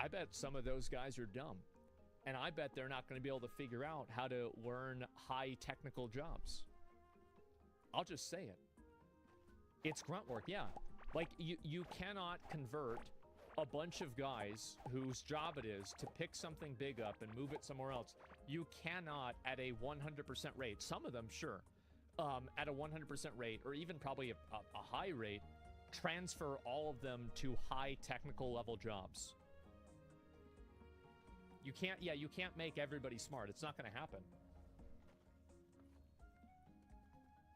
I bet some of those guys are dumb. And I bet they're not going to be able to figure out how to learn high technical jobs. I'll just say it. It's grunt work, yeah. Like, you cannot convert a bunch of guys whose job it is to pick something big up and move it somewhere else. You cannot, at a 100% rate, some of them, sure, at a 100% rate, or even probably a high rate, transfer all of them to high technical level jobs. You can't make everybody smart. It's not going to happen.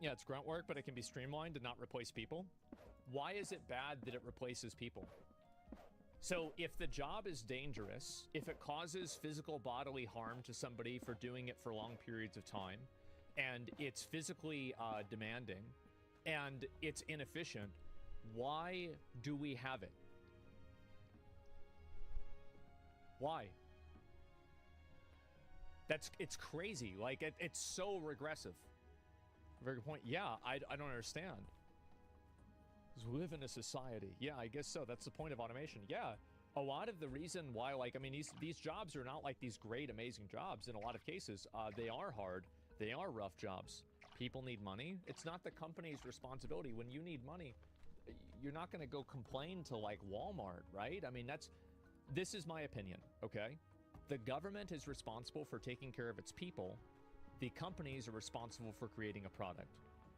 Yeah, it's grunt work, but it can be streamlined and not replace people. Why is it bad that it replaces people? So if the job is dangerous, if it causes physical bodily harm to somebody for doing it for long periods of time, and it's physically demanding, and it's inefficient, why do we have it? Why? It's crazy. Like, it's so regressive. Very good point. Yeah, I don't understand. Because we live in a society. Yeah, I guess so. That's the point of automation. Yeah, a lot of the reason why, like, I mean, these jobs are not like these great, amazing jobs. In a lot of cases, they are hard. They are rough jobs. People need money. It's not the company's responsibility. When you need money, you're not going to go complain to, like, Walmart, right? I mean, this is my opinion, okay? The government is responsible for taking care of its people. The companies are responsible for creating a product.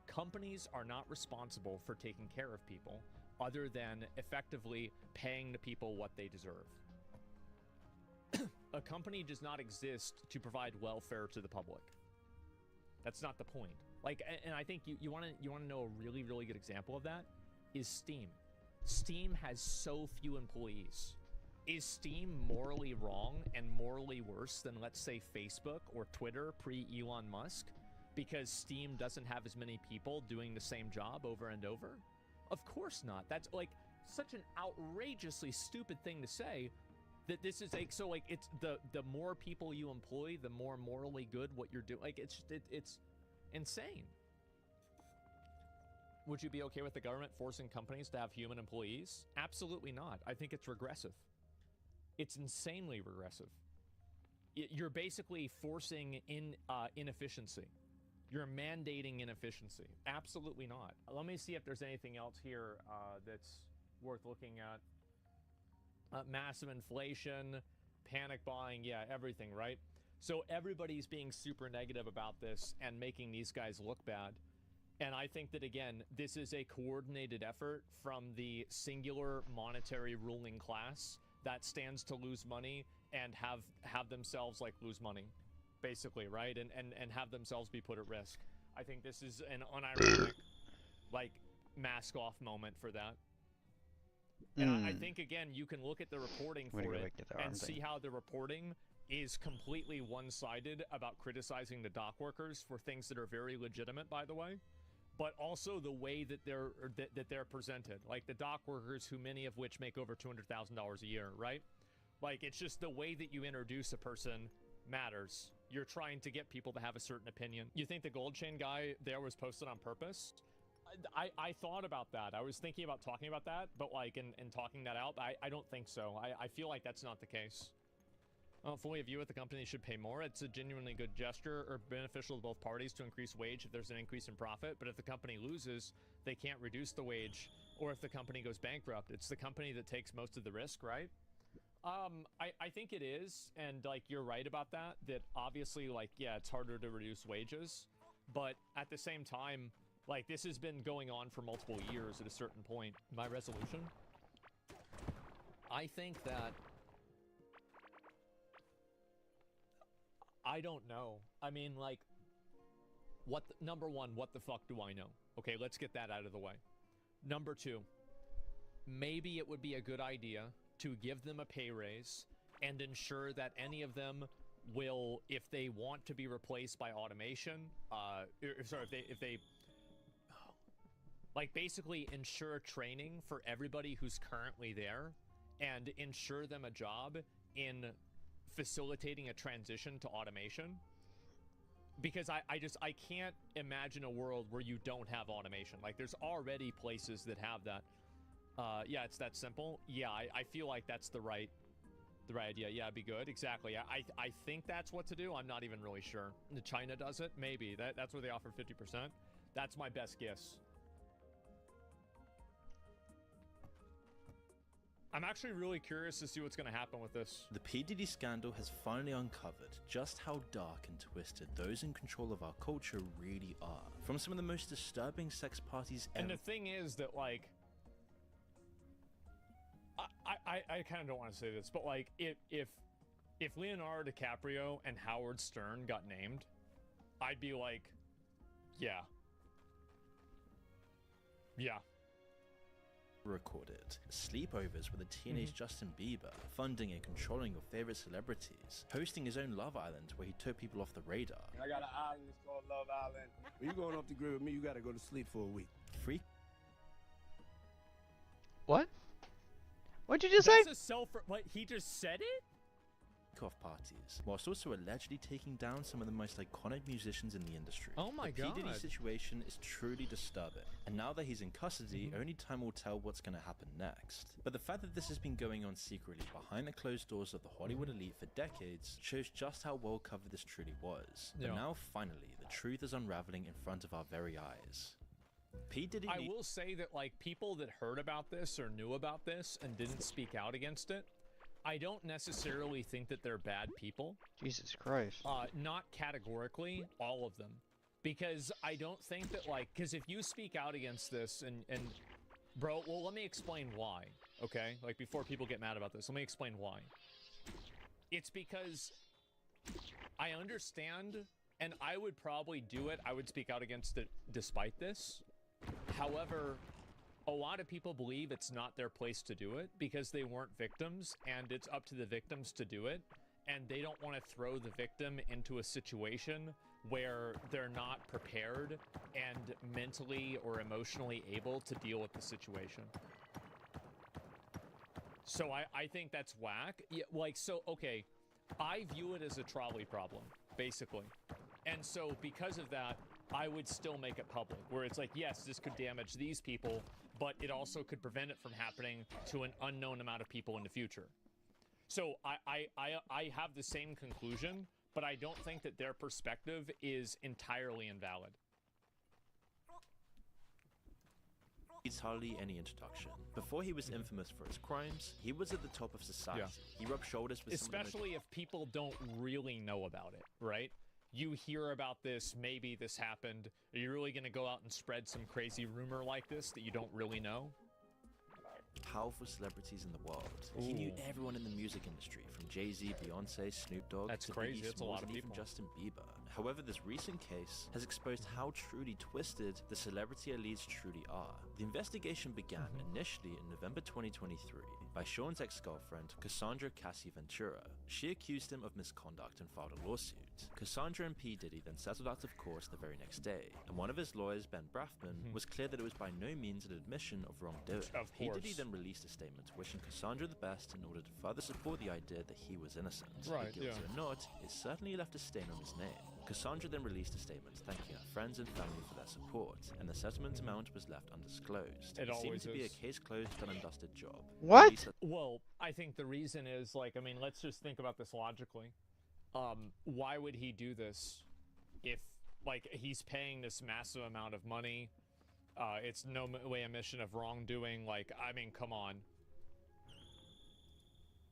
Companies are not responsible for taking care of people other than effectively paying the people what they deserve. A company does not exist to provide welfare to the public. That's not the point. Like, and I think you want to know a really, really good example of that is Steam. Steam has so few employees. Is Steam morally wrong and morally worse than, let's say, Facebook or Twitter pre-Elon Musk because Steam doesn't have as many people doing the same job over and over? Of course not. That's, like, such an outrageously stupid thing to say that this is, like, so, like, it's the more people you employ, the more morally good what you're doing. Like, it's insane. Would you be okay with the government forcing companies to have human employees? Absolutely not. I think it's regressive. It's insanely regressive. You're basically forcing inefficiency. You're mandating inefficiency. Absolutely not. Let me see if there's anything else here that's worth looking at. Massive inflation, panic buying, yeah, everything, right? So everybody's being super negative about this and making these guys look bad. And I think that, again, this is a coordinated effort from the singular monetary ruling class that stands to lose money and have themselves, like, lose money, basically, right? And have themselves be put at risk. I think this is an unironic, like, mask-off moment for that. And I think, again, you can look at the reporting for it and see how the reporting is completely one-sided about criticizing the dock workers for things that are very legitimate, by the way, but also the way that they're presented. Like the dock workers, who many of which make over $200,000 a year, right? Like, it's just the way that you introduce a person matters. You're trying to get people to have a certain opinion. You think the gold chain guy there was posted on purpose? I thought about that. I was thinking about talking about that, but, like, and talking that out, I don't think so. I feel like that's not the case. Fully view it, the company should pay more. It's a genuinely good gesture or beneficial to both parties to increase wage if there's an increase in profit. But if the company loses, they can't reduce the wage. Or if the company goes bankrupt, it's the company that takes most of the risk, right? I think it is. And, like, you're right about that. That obviously, like, yeah, it's harder to reduce wages. But at the same time, like, this has been going on for multiple years at a certain point. My resolution? I think that... I don't know. I mean, like, number one, what the fuck do I know? Okay, let's get that out of the way. Number two, maybe it would be a good idea to give them a pay raise and ensure that any of them will, if they want to be replaced by automation, if they like, basically ensure training for everybody who's currently there and ensure them a job in facilitating a transition to automation, because I can't imagine a world where you don't have automation. Like, there's already places that have that. Yeah, it's that simple. Yeah, I feel like that's the right The right idea. Yeah, it'd be good. Exactly. I think that's what to do. I'm not even really sure. China does it? Maybe. That's where they offer 50%. That's my best guess. I'm actually really curious to see what's going to happen with this. The P. Diddy scandal has finally uncovered just how dark and twisted those in control of our culture really are. From some of the most disturbing sex parties ever. And the thing is that, like, I kind of don't want to say this, but like, if Leonardo DiCaprio and Howard Stern got named, I'd be like, yeah. Recorded sleepovers with a teenage Justin Bieber, funding and controlling your favorite celebrities, hosting his own Love Island where he took people off the radar. I got an island, it's called Love Island. When you going off the grid with me, you gotta go to sleep for a week. Freak. What? What'd you just say? That's a self. What, he just said it? Off parties, whilst also allegedly taking down some of the most iconic musicians in the industry. Oh my God. The P. Diddy situation is truly disturbing, and now that he's in custody, only time will tell what's going to happen next. But the fact that this has been going on secretly behind the closed doors of the Hollywood elite for decades shows just how well covered this truly was. Yeah. But now, finally, the truth is unraveling in front of our very eyes. P. Diddy. I will say that, like, people that heard about this or knew about this and didn't speak out against it, I don't necessarily think that they're bad people. Jesus Christ. Not categorically, all of them. Because I don't think that, like, because if you speak out against this and bro, well, let me explain why, okay? Like, before people get mad about this, let me explain why. It's because I understand, and I would probably do it, I would speak out against it despite this. However, a lot of people believe it's not their place to do it because they weren't victims, and it's up to the victims to do it, and they don't want to throw the victim into a situation where they're not prepared and mentally or emotionally able to deal with the situation. So I think that's whack. Yeah, like, so, okay, I view it as a trolley problem, basically. And so because of that, I would still make it public, where it's like, yes, this could damage these people, but it also could prevent it from happening to an unknown amount of people in the future. So I have the same conclusion, but I don't think that their perspective is entirely invalid. Needs hardly any introduction. Before he was infamous for his crimes, he was at the top of society. Yeah. He rubbed shoulders with especially if people don't really know about it, right? You hear about this, maybe this happened. Are you really going to go out and spread some crazy rumor like this that you don't really know? Powerful celebrities in the world. Ooh. He knew everyone in the music industry, from Jay-Z, Beyonce, Snoop Dogg, that's to crazy. Biggie That's a Smalls, lot of and even people. Justin Bieber. However, this recent case has exposed how truly twisted the celebrity elites truly are. The investigation began initially in November 2023 by Sean's ex-girlfriend, Cassandra Cassie Ventura. She accused him of misconduct and filed a lawsuit. Cassandra and P. Diddy then settled out of court the very next day, and one of his lawyers, Ben Brafman, was clear that it was by no means an admission of wrongdoing. P. Diddy then released a statement wishing Cassandra the best in order to further support the idea that he was innocent. Right, Guilty or not, it certainly left a stain on his name. Cassandra then released a statement thanking her friends and family for their support, and the settlement amount was left undisclosed. It seemed always to be a is. case closed, done and dusted job. What? Well, I think the reason is, like, I mean, let's just think about this logically. Why would he do this if, like, he's paying this massive amount of money? It's no way a mission of wrongdoing. Like, I mean, come on.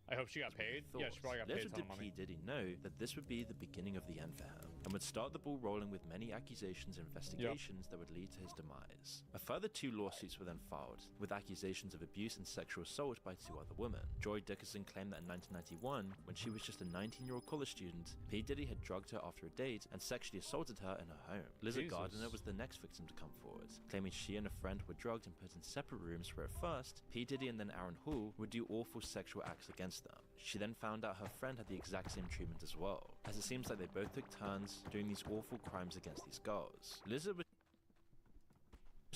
I hope she got paid. Yeah, she probably got paid a ton of money. Little did P. Diddy know that this would be the beginning of the end for him, and would start the ball rolling with many accusations and investigations that would lead to his demise. A further 2 lawsuits were then filed, with accusations of abuse and sexual assault by 2 other women. Joy Dickerson claimed that in 1991, when she was just a 19-year-old college student, P. Diddy had drugged her after a date and sexually assaulted her in her home. Lizard Jesus. Gardner was the next victim to come forward, claiming she and a friend were drugged and put in separate rooms where at first, P. Diddy and then Aaron Hall would do awful sexual acts against them. She then found out her friend had the exact same treatment as well, as it seems like they both took turns doing these awful crimes against these girls. Lizard was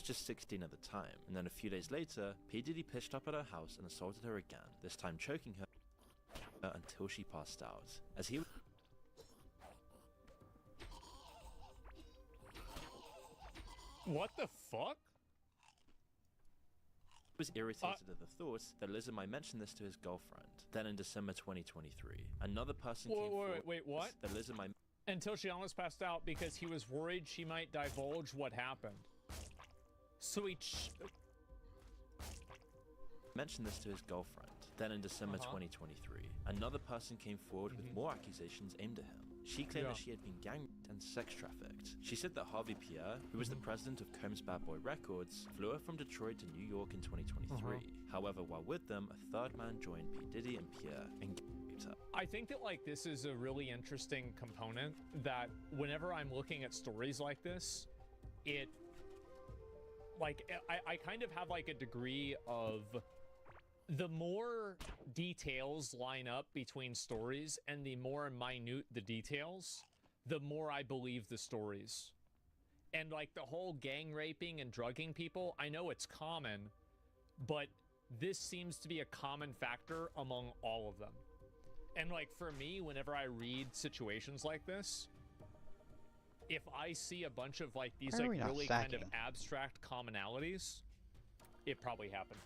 just 16 at the time, and then a few days later, P. Diddy pitched up at her house and assaulted her again, this time choking her until she passed out. As he What the fuck? was irritated at the thought that Lizzo might mention this to his girlfriend. Then in December 2023, another person came forward. Wait, what? That Lizzo might Until she almost passed out because he was worried she might divulge what happened. So he mentioned this to his girlfriend. Then in December 2023, another person came forward with more accusations aimed at him. She claimed that she had been gang raped and sex trafficked. She said that Harvey Pierre, who was the president of Combs Bad Boy Records, flew her from Detroit to New York in 2023. However, while with them, a third man joined P. Diddy and Pierre and gang raped her. I think that like this is a really interesting component that whenever I'm looking at stories like this, it like I kind of have like a degree of the more details line up between stories and the more minute the details, the more I believe the stories. And like the whole gang raping and drugging people, I know it's common, but this seems to be a common factor among all of them. And like for me, whenever I read situations like this, if I see a bunch of like these like really kind of abstract commonalities, it probably happened.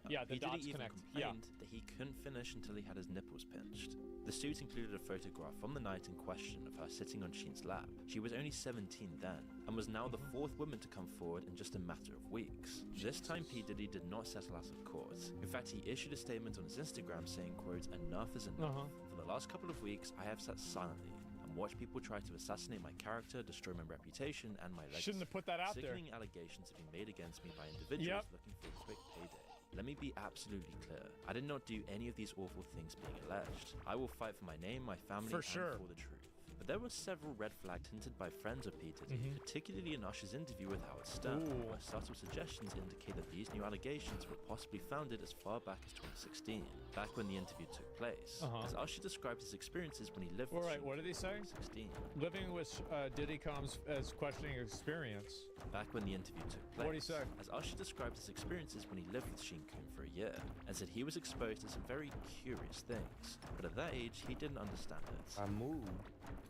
Yeah, the dots connect. Complained that he couldn't finish until he had his nipples pinched. The suit included a photograph from the night in question of her sitting on Sheen's lap. She was only 17 then, and was now the fourth woman to come forward in just a matter of weeks. This time P. Diddy did not settle out of court. In fact, he issued a statement on his Instagram saying, quote, "Enough is enough. For the last couple of weeks, I have sat silently and watched people try to assassinate my character, destroy my reputation, and my legacy. Shouldn't have put that out there. Sickening allegations have been made against me by individuals looking for a quick payday. Let me be absolutely clear. I did not do any of these awful things being alleged. I will fight for my name, my family, and for the truth." But there were several red flags hinted by friends of P. Diddy, particularly in Usher's interview with Howard Stern, where subtle suggestions indicate that these new allegations were possibly founded as far back as 2016, back when the interview took place. As Usher described his experiences when he lived with what did he say? 2016. Living with Diddy comes as questioning experience. Back when the interview took place. What did he say? As Usher described his experiences when he lived with Sheen Coon for a year, and said he was exposed to some very curious things, but at that age, he didn't understand it. I moved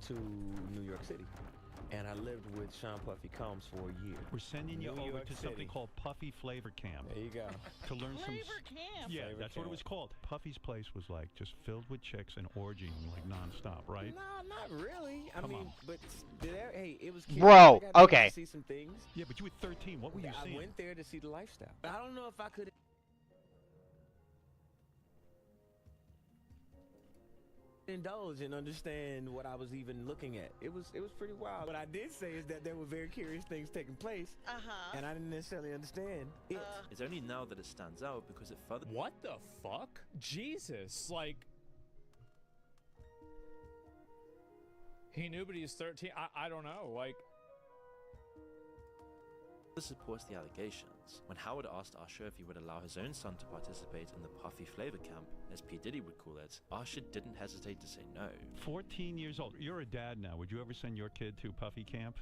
to New York City, and I lived with Sean Puffy Combs for a year. We're sending you New over York to City. something called Puffy Flavor Camp. There you go. To learn some. Camp. Yeah, Flavor that's what it camp. was called. Puffy's place was like just filled with chicks and orgying like nonstop, right? Nah, not really. I Come mean, on. but hey, it was cute. Bro, I got to okay. see some things. Yeah, but you were 13. What were you I seeing? went there to see the lifestyle. But I don't know if I could indulge and understand what I was even looking at. It was pretty wild. What I did say is that there were very curious things taking place, and I didn't necessarily understand it. It's only now that it stands out because it further What the fuck? Jesus, like he knew, but he's 13. I don't know, like. supports the allegations. When Howard asked Usher if he would allow his own son to participate in the Puffy Flavor Camp, as P. Diddy would call it, Usher didn't hesitate to say no. 14 years old. You're a dad now. Would you ever send your kid to Puffy Camp?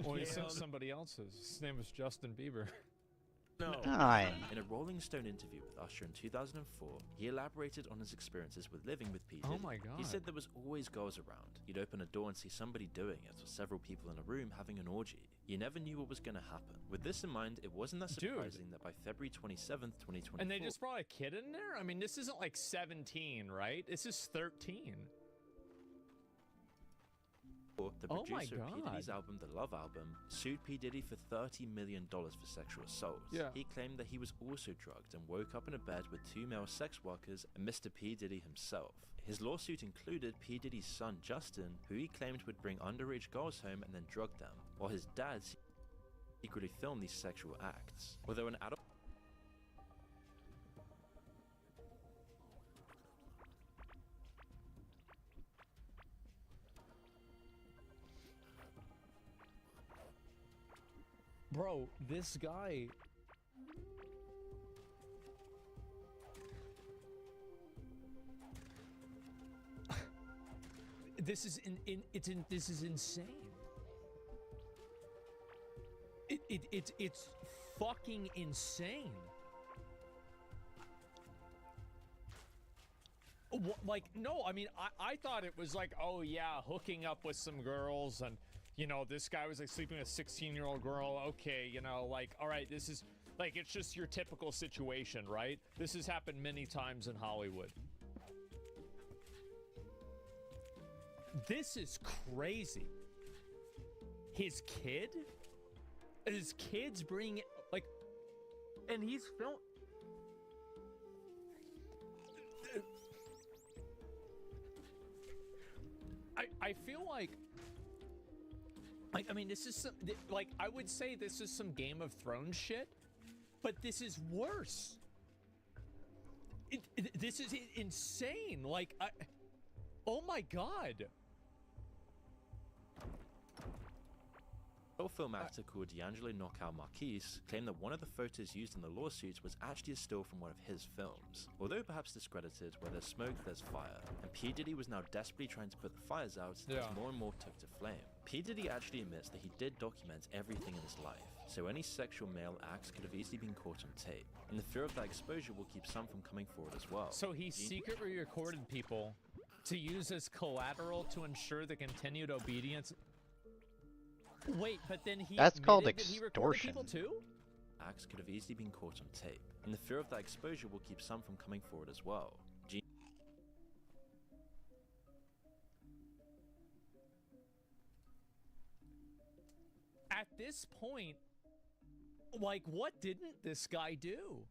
Well, he sent somebody else's. His name was Justin Bieber. No. In a Rolling Stone interview with Usher in 2004, he elaborated on his experiences with living with P. Diddy. Oh my God. He said there was always girls around. You'd open a door and see somebody doing it, or several people in a room having an orgy. You never knew what was going to happen. With this in mind, it wasn't that surprising that by February 27th, 2024... And they just brought a kid in there? I mean, this isn't like 17, right? This is 13. The producer of P. Diddy's album, The Love Album, sued P. Diddy for $30 million for sexual assault. Yeah. He claimed that he was also drugged and woke up in a bed with 2 male sex workers and Mr. P. Diddy himself. His lawsuit included P. Diddy's son, Justin, who he claimed would bring underage girls home and then drug them, while his dad secretly filmed these sexual acts. Although an adult Bro, this guy... This is this is insane. It's fucking insane. Like, no, I mean, I thought it was like, oh yeah, hooking up with some girls, and you know, this guy was like sleeping with a 16-year-old girl. Okay, you know, like, all right, this is Like, it's just your typical situation, right? This has happened many times in Hollywood. This is crazy. His kid's bringing it, like, and he's filmed. I feel like, I mean, this is some, like, I would say this is some Game of Thrones shit, but this is worse. This is insane. Like, oh my God. A film actor called D'Angelo Knockout Marquise claimed that one of the photos used in the lawsuits was actually a still from one of his films. Although perhaps discredited, where there's smoke, there's fire, and P. Diddy was now desperately trying to put the fires out as more and more took to flame. P. Diddy actually admits that he did document everything in his life, so any sexual male acts could have easily been caught on tape, and the fear of that exposure will keep some from coming forward as well. So he secretly recorded people to use as collateral to ensure the continued obedience. Wait, but then he That's called admitted that he recorded people too? Acts could have easily been caught on tape, and the fear of that exposure will keep some from coming forward as well. At this point, like, what didn't this guy do?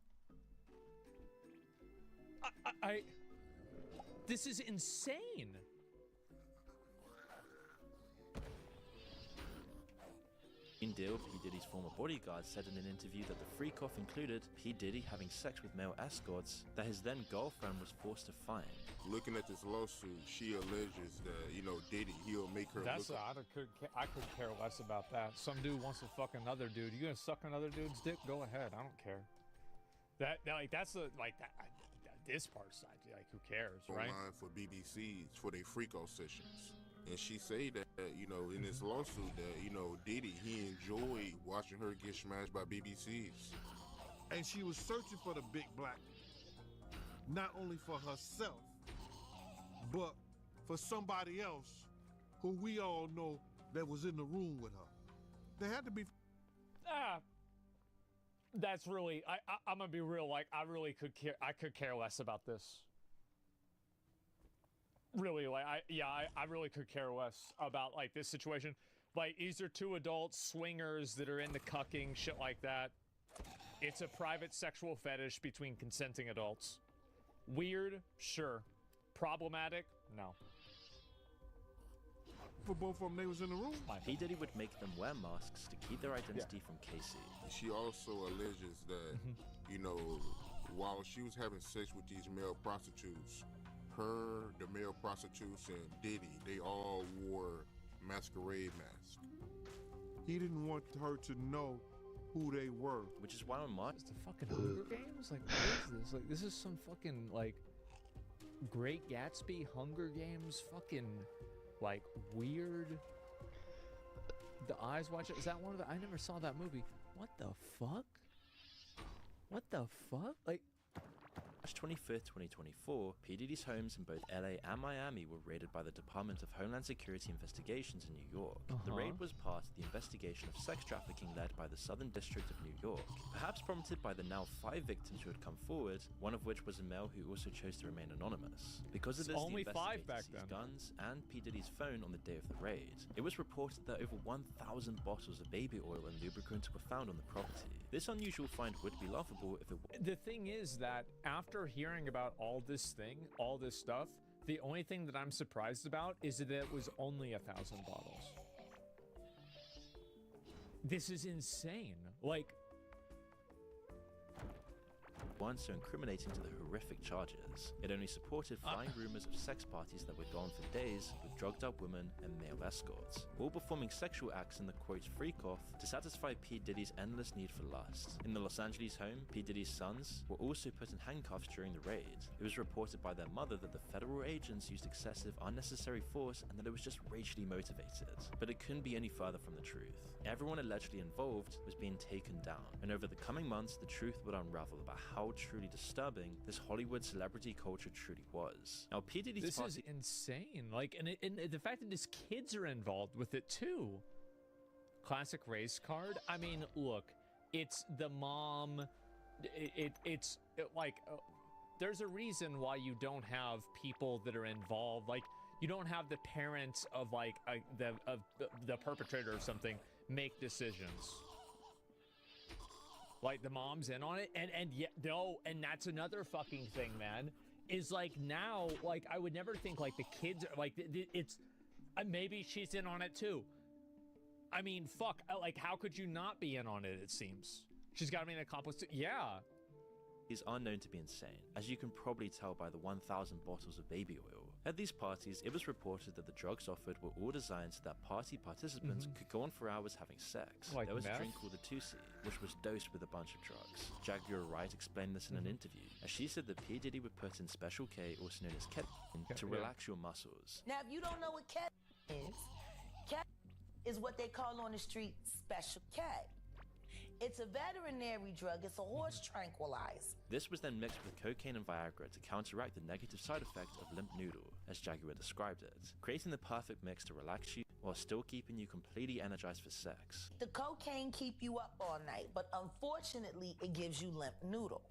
This is insane. Deal, P. Diddy's former bodyguard, said in an interview that the freak-off included P. Diddy having sex with male escorts that his then-girlfriend was forced to find. Looking at this lawsuit, she alleges that, Diddy, he'll make her I could care less about that. Some dude wants to fuck another dude. You gonna suck another dude's dick? Go ahead. I don't care. This part's like, who cares, right? Online for BBCs for their freak-off sessions. And she say that, in this lawsuit that, Diddy, he enjoyed watching her get smashed by BBCs. And she was searching for the big black, not only for herself, but for somebody else who we all know that was in the room with her. There had to be... That's really, I'm gonna be real, like, I could care less about this. Really, like, I really could care less about, like, this situation. Like, these are two adult swingers that are into cucking, shit like that. It's a private sexual fetish between consenting adults. Weird? Sure. Problematic? No. For both of them, they was in the room. P. Diddy would make them wear masks to keep their identity from Casey. She also alleges that, while she was having sex with these male prostitutes, the male prostitutes, and Diddy, they all wore masquerade masks. He didn't want her to know who they were. Which is why on March... It's the fucking Hunger Games? Like, what is this? Like, this is some fucking, like, Great Gatsby, Hunger Games, fucking, like, weird... The Eyes Watch It. Is that one of the... I never saw that movie. What the fuck? What the fuck? Like... March 25th, 2024, P. Diddy's homes in both LA and Miami were raided by the Department of Homeland Security Investigations in New York. The raid was part of the investigation of sex trafficking led by the Southern District of New York, perhaps prompted by the now 5 victims who had come forward, one of which was a male who also chose to remain anonymous. Because of this, only the 5 back investigators seized then. guns and P. Diddy's phone on the day of the raid. It was reported that over 1,000 bottles of baby oil and lubricant were found on the property. This unusual find would be laughable if it were. The thing is that after hearing about all this stuff, the only thing that I'm surprised about is that it was only 1,000 bottles. This is insane. Like, weren't so incriminating to the horrific charges. It only supported flying rumors of sex parties that were gone for days with drugged up women and male escorts, all performing sexual acts in the quote freak-off to satisfy P. Diddy's endless need for lust. In the Los Angeles home, P. Diddy's sons were also put in handcuffs during the raid. It was reported by their mother that the federal agents used excessive, unnecessary force and that it was just racially motivated. But it couldn't be any further from the truth. Everyone allegedly involved was being taken down, and over the coming months, the truth would unravel about how truly disturbing this Hollywood celebrity culture truly was. Now, P. Diddy's this is insane. Like, and the fact that his kids are involved with it too. Classic race card. I mean, look, it's the mom. It's like there's a reason why you don't have people that are involved. Like you don't have the parents of like the perpetrator or something make decisions. Like the mom's in on it, and yeah, no, and that's another fucking thing, man. Is like now, like I would never think like the kids are like it's maybe she's in on it too. I mean, fuck, like how could you not be in on it? It seems she's got to be an accomplice too. Yeah. These are known to be insane, as you can probably tell by the 1,000 bottles of baby oil. At these parties, it was reported that the drugs offered were all designed so that party participants could go on for hours having sex. Like there was meth? a drink called the Tusi, which was dosed with a bunch of drugs. Jaguar Wright explained this in an interview, as she said that P. Diddy would put in Special K, also known as ketamine, to relax your muscles. Now, if you don't know what ketamine is what they call on the street Special K. It's a veterinary drug. It's a horse tranquilizer. This was then mixed with cocaine and Viagra to counteract the negative side effect of limp noodle, as Jaguar described it, creating the perfect mix to relax you while still keeping you completely energized for sex. The cocaine keep you up all night, but unfortunately, it gives you limp noodle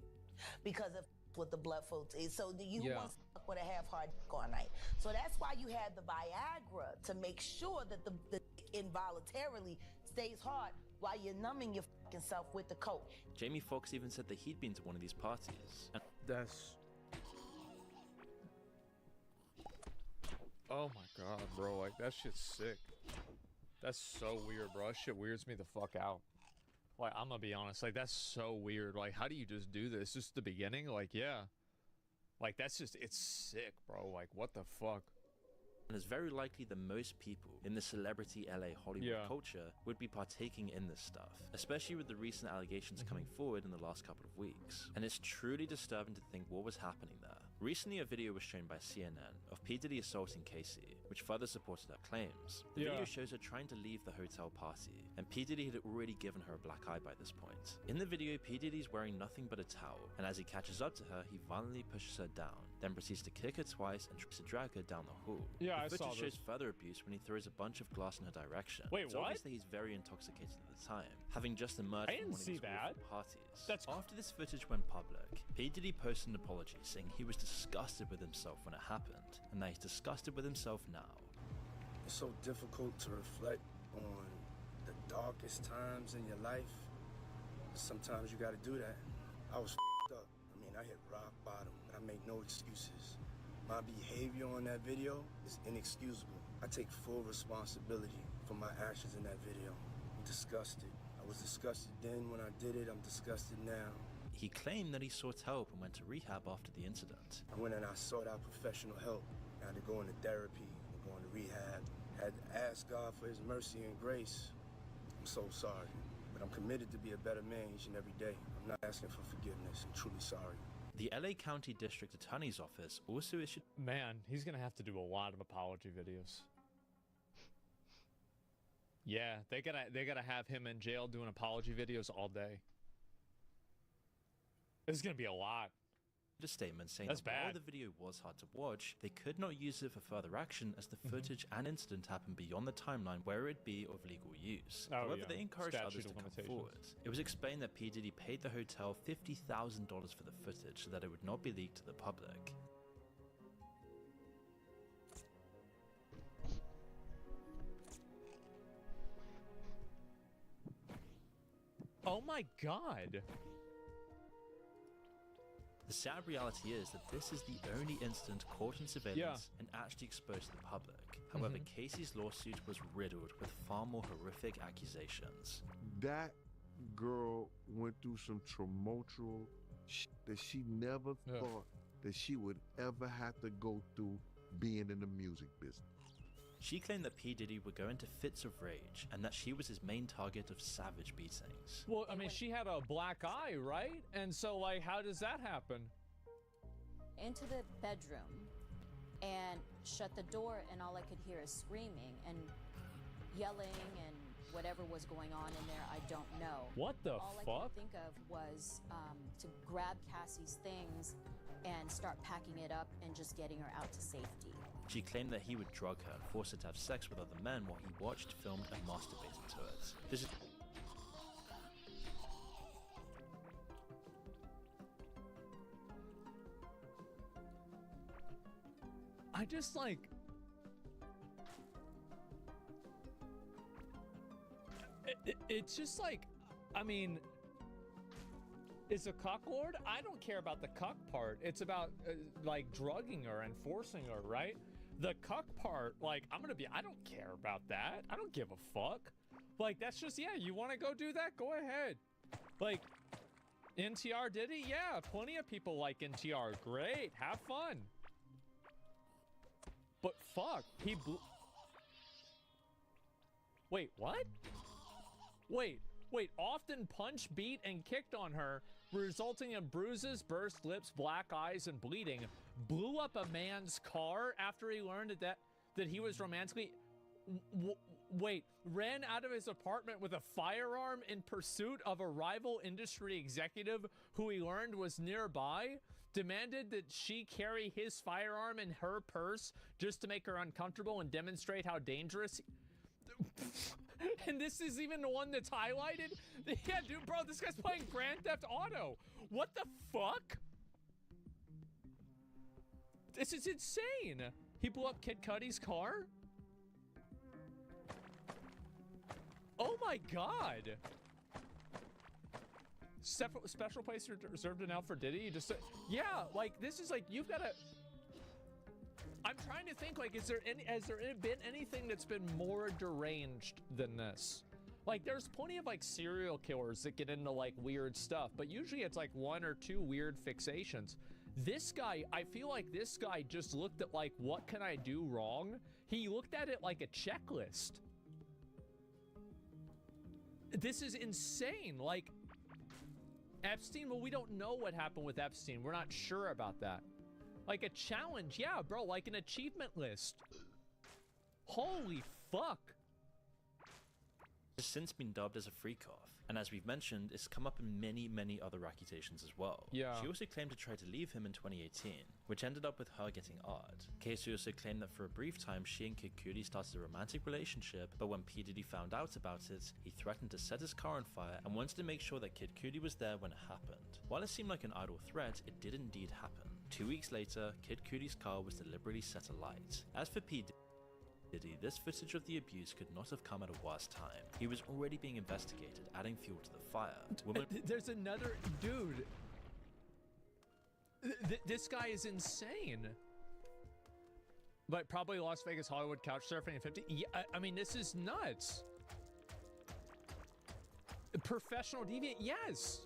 because of what the blood flow is. So you want to fuck with a half-hard dick all night. So that's why you have the Viagra to make sure that the involuntarily stays hard while you're numbing your fucking self with the coke. Jamie Foxx even said that he'd been to one of these parties. That's... Oh my god, bro, like that shit's sick. That's so weird, bro. That shit weirds me the fuck out. Like, I'm gonna be honest, like that's so weird. Like, how do you just do this? Just the beginning? Like, yeah. Like, that's just, it's sick, bro. Like, what the fuck? And it's very likely that most people in the celebrity LA Hollywood culture would be partaking in this stuff, especially with the recent allegations coming forward in the last couple of weeks. And it's truly disturbing to think what was happening there. Recently, a video was shown by CNN of P. Diddy assaulting Casey, which further supported her claims. The video shows her trying to leave the hotel party, and P. Diddy had already given her a black eye by this point. In the video, P. Diddy's wearing nothing but a towel, and as he catches up to her, he violently pushes her down, then proceeds to kick her twice and tries to drag her down the hall. Yeah, the I saw footage shows further abuse when he throws a bunch of glass in her direction. Wait, it's what? obvious that he's very intoxicated at the time, having just emerged I from didn't one of see his that. awful parties. That's After this footage went public, P. Diddy posted an apology saying he was disgusted with himself when it happened, and that he's disgusted with himself now. It's so difficult to reflect on the darkest times in your life. Sometimes you gotta do that. I was f***ed up. I mean, I hit rock bottom, and I make no excuses. My behavior on that video is inexcusable. I take full responsibility for my actions in that video. I'm disgusted. I was disgusted then when I did it. I'm disgusted now. He claimed that he sought help and went to rehab after the incident. I went and I sought out professional help. I had to go into therapy and go into rehab. I had to ask God for his mercy and grace. I'm so sorry, but I'm committed to be a better man each and every day. I'm not asking for forgiveness. I'm truly sorry. The LA County District Attorney's Office also issued... Man, he's gonna have to do a lot of apology videos. Yeah, they gotta have him in jail doing apology videos all day. This is gonna be a lot. A statement saying That's that while bad. the video was hard to watch, they could not use it for further action as the footage and incident happened beyond the timeline where it'd be of legal use. Oh, However, yeah. they encouraged Statute others to of come limitations. forward. It was explained that P. Diddy paid the hotel $50,000 for the footage so that it would not be leaked to the public. Oh my god! The sad reality is that this is the only incident caught in surveillance and actually exposed to the public. However, Casey's lawsuit was riddled with far more horrific accusations. That girl went through some tumultuous shit that she never thought that she would ever have to go through being in the music business. She claimed that P. Diddy would go into fits of rage and that she was his main target of savage beatings. Well, I mean, she had a black eye, right? And so, like, how does that happen? Into the bedroom and shut the door, and all I could hear is screaming and yelling and whatever was going on in there, I don't know. What the all fuck? I could think of was to grab Cassie's things and start packing it up and just getting her out to safety. She claimed that he would drug her and force her to have sex with other men while he watched, filmed, and masturbated to it. This is... I just like... It's just like, I mean, is a cucklord? I don't care about the cuck part. It's about like drugging her and forcing her, right? The cuck part, like, I don't care about that. I don't give a fuck. Like, that's just, yeah, you want to go do that? Go ahead. Like, NTR did it? Yeah, plenty of people like NTR. Great, have fun. But fuck, he blew... Wait, what? Wait, often punched, beat, and kicked on her, resulting in bruises, burst lips, black eyes, and bleeding. Blew up a man's car after he learned that he was romantically... Wait, ran out of his apartment with a firearm in pursuit of a rival industry executive who he learned was nearby, demanded that she carry his firearm in her purse just to make her uncomfortable and demonstrate how dangerous... And this is even the one that's highlighted? Yeah, dude, bro, this guy's playing Grand Theft Auto. What the fuck? This is insane. He blew up Kid Cudi's car? Oh my god. Special place reserved now for Diddy? Just yeah, like, this is like, you've got to... I'm trying to think, like, has there been anything that's been more deranged than this? Like, there's plenty of, like, serial killers that get into, like, weird stuff, but usually it's, like, one or two weird fixations. This guy, I feel like this guy just looked at, like, what can I do wrong? He looked at it like a checklist. This is insane. Like, Epstein, well, we don't know what happened with Epstein. We're not sure about that. Like a challenge, yeah, bro, like an achievement list. Holy fuck. Has since been dubbed as a freak-off, and as we've mentioned, it's come up in many other accusations as well. Yeah. She also claimed to try to leave him in 2018, which ended up with her getting odd. Casey also claimed that for a brief time she and Kid Cudi started a romantic relationship, but when P. Diddy found out about it, he threatened to set his car on fire and wanted to make sure that Kid Cudi was there when it happened. While it seemed like an idle threat, it did indeed happen. 2 weeks later, Kid Cudi's car was deliberately set alight. As for P. Diddy, this footage of the abuse could not have come at a worse time. He was already being investigated, adding fuel to the fire. There's another dude. This guy is insane. But probably Las Vegas, Hollywood, couch surfing, and 50. Yeah, I mean, this is nuts. Professional deviant, yes.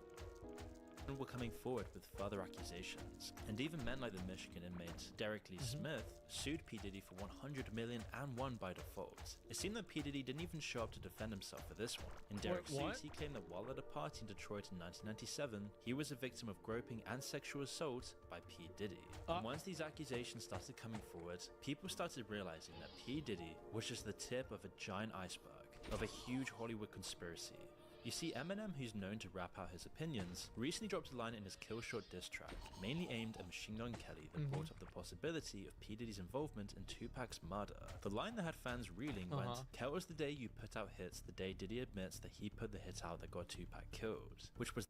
Were coming forward with further accusations, and even men like the Michigan inmate Derek Lee Smith sued P. Diddy for $100 million and won by default. It seemed that P. Diddy didn't even show up to defend himself for this one. In Derek's suit, he claimed that while at a party in Detroit in 1997, he was a victim of groping and sexual assault by P. Diddy. And once these accusations started coming forward, people started realizing that P. Diddy was just the tip of a giant iceberg, of a huge Hollywood conspiracy. You see, Eminem, who's known to rap out his opinions, recently dropped a line in his Killshot diss track, mainly aimed at Machine Gun Kelly, that brought up the possibility of P. Diddy's involvement in Tupac's murder. The line that had fans reeling went, "Kel was the day you put out hits, the day Diddy admits that he put the hit out that got Tupac killed," which was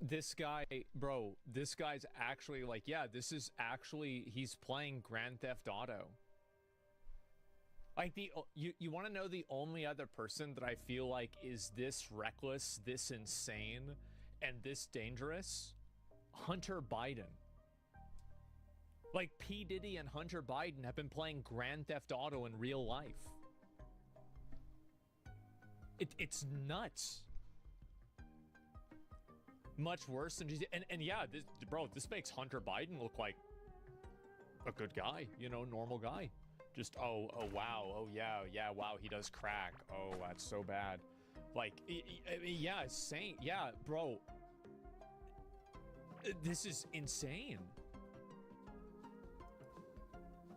this guy, bro, this guy's actually like, yeah, this is actually, he's playing Grand Theft Auto. Like, you want to know the only other person that I feel like is this reckless, this insane, and this dangerous? Hunter Biden. Like, P. Diddy and Hunter Biden have been playing Grand Theft Auto in real life. It's nuts. Much worse than and yeah, this makes Hunter Biden look like a good guy, you know, normal guy. Just oh wow, oh yeah, wow, he does crack. Oh, that's so bad. Like, yeah, insane. Yeah, bro, this is insane.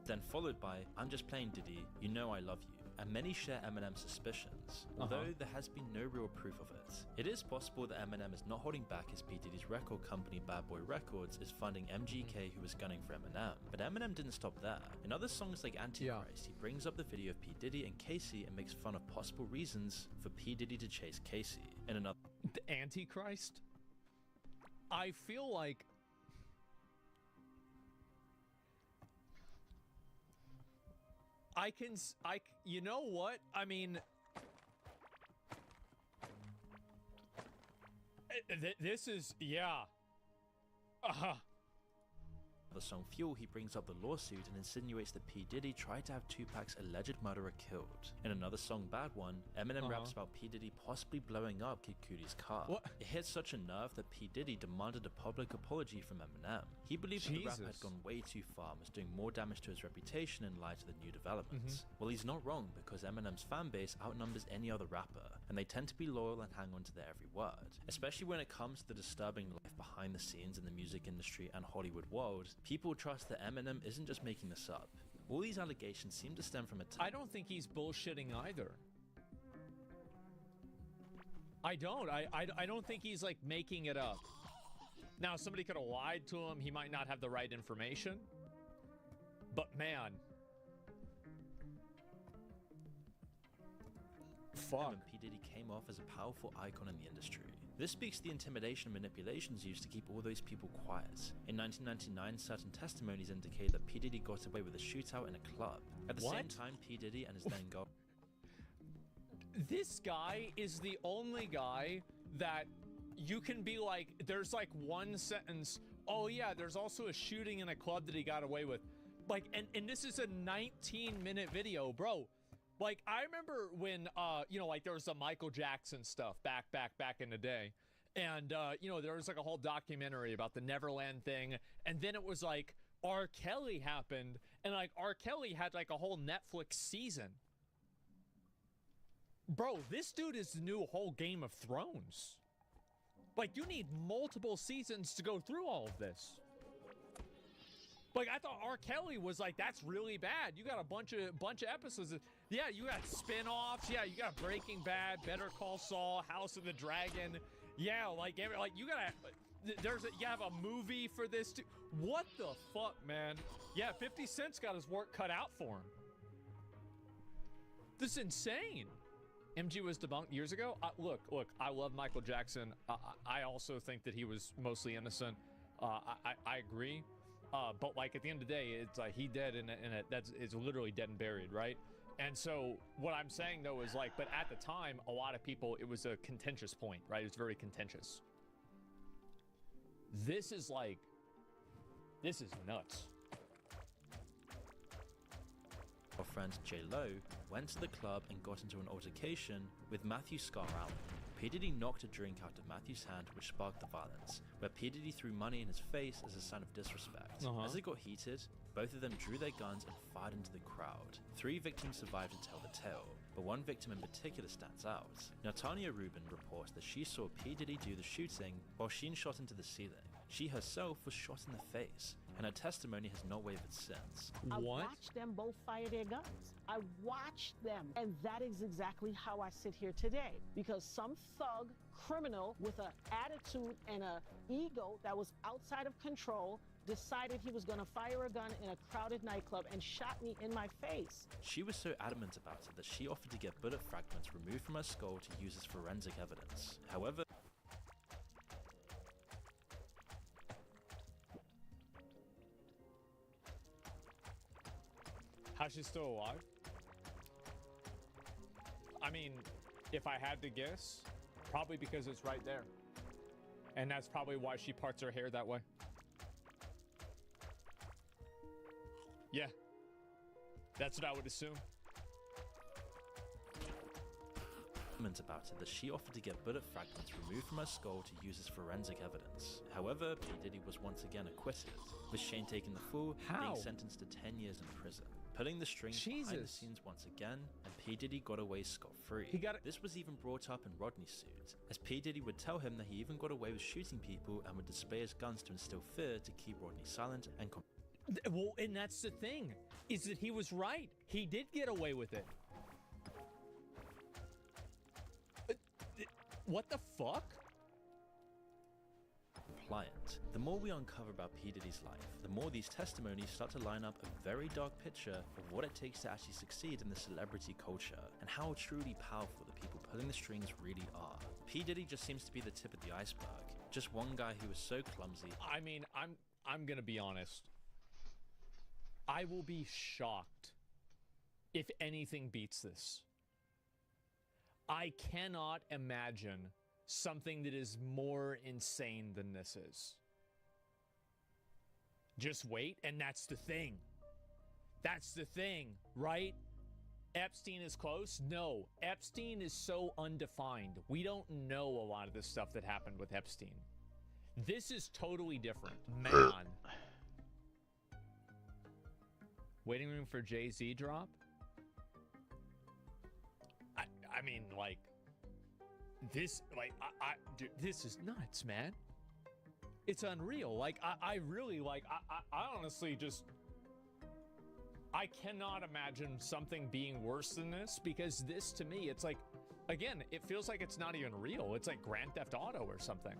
Then followed by, "I'm just playing Diddy, you know I love you." and many share Eminem's suspicions, although there has been no real proof of it. It is possible that Eminem is not holding back as P. Diddy's record company Bad Boy Records is funding MGK who was gunning for Eminem, but Eminem didn't stop there. In other songs like Antichrist, he brings up the video of P. Diddy and Casey and makes fun of possible reasons for P. Diddy to chase Casey. In another... The Antichrist? I feel like... you know what? I mean... This is... yeah. The song Fuel, he brings up the lawsuit and insinuates that P. Diddy tried to have Tupac's alleged murderer killed. In another song, Bad One, Eminem raps about P. Diddy possibly blowing up Kid Cudi's car. What? It hit such a nerve that P. Diddy demanded a public apology from Eminem. He believed that the rapper had gone way too far and was doing more damage to his reputation in light of the new developments. Well, he's not wrong, because Eminem's fan base outnumbers any other rapper, and they tend to be loyal and hang on to their every word. Especially when it comes to the disturbing life behind the scenes in the music industry and Hollywood world, people trust that Eminem isn't just making this up. All these allegations seem to stem from a I don't think he's bullshitting either. I don't think he's like making it up. Now, somebody could have lied to him. He might not have the right information. But man. Fuck. P. Diddy came off as a powerful icon in the industry. This speaks to the intimidation and manipulations used to keep all those people quiet. In 1999, certain testimonies indicate that P. Diddy got away with a shootout in a club. At the same time, P. Diddy and his then girlfriend... This guy is the only guy that you can be like, there's like one sentence, oh yeah, there's also a shooting in a club that he got away with. Like, and this is a 19-minute video, bro. Like, I remember when, you know, like there was the Michael Jackson stuff back in the day. And, you know, there was like a whole documentary about the Neverland thing. And then it was like R. Kelly happened. And like R. Kelly had like a whole Netflix season. Bro, this dude is the new whole Game of Thrones. Like, you need multiple seasons to go through all of this. Like, I thought R. Kelly was like, that's really bad. You got a bunch of episodes. Yeah, you got spin-offs. Yeah, you got Breaking Bad, Better Call Saul, House of the Dragon. Yeah, like you have a movie for this too. What the fuck, man? Yeah, 50 Cent's got his work cut out for him. This is insane. MG was debunked years ago. Look, I love Michael Jackson. I also think that he was mostly innocent. I agree. But like at the end of the day, it's like he dead and it's literally dead and buried, right? And so what I'm saying though is like, but at the time, a lot of people, it was a contentious point, right? It's very contentious. This is nuts. Our friend J-Lo went to the club and got into an altercation with Matthew Scar Allen. P. Diddy knocked a drink out of Matthew's hand, which sparked the violence, where P. Diddy threw money in his face as a sign of disrespect. As it got heated, both of them drew their guns and fired into the crowd. 3 victims survived to tell the tale, but one victim in particular stands out. Now, Tanya Rubin reports that she saw P. Diddy do the shooting while Sheen shot into the ceiling. She herself was shot in the face, and her testimony has not wavered since. I watched them both fire their guns. I watched them. And that is exactly how I sit here today. Because some thug criminal with an attitude and an ego that was outside of control decided he was going to fire a gun in a crowded nightclub and shot me in my face. She was so adamant about it that she offered to get bullet fragments removed from her skull to use as forensic evidence. However, how's she still alive? I mean, if I had to guess, probably because it's right there. And that's probably why she parts her hair that way. Yeah. That's what I would assume. About it that she offered to get bullet fragments removed from her skull to use as forensic evidence. However, P. Diddy was once again acquitted, with Shane taking the fall, being sentenced to 10 years in prison. Pulling the strings behind the scenes once again, and P. Diddy got away scot-free. This was even brought up in Rodney's suit, as P. Diddy would tell him that he even got away with shooting people and would display his guns to instill fear to keep Rodney silent and well, and that's the thing, is that he was right. He did get away with it. What the fuck? Compliant. The more we uncover about P. Diddy's life, the more these testimonies start to line up a very dark picture of what it takes to actually succeed in the celebrity culture, and how truly powerful the people pulling the strings really are. P. Diddy just seems to be the tip of the iceberg. Just one guy who was so clumsy. I mean, I'm gonna be honest. I will be shocked if anything beats this. I cannot imagine something that is more insane than this is. Just wait, and that's the thing. That's the thing, right? Epstein is close? No. Epstein is so undefined. We don't know a lot of the stuff that happened with Epstein. This is totally different. Man. Waiting room for Jay-Z drop? I mean, like, this, like, dude, this is nuts, man. It's unreal. Like, I really, like, I honestly just, I cannot imagine something being worse than this, because this, to me, it's like, again, it feels like it's not even real. It's like Grand Theft Auto or something.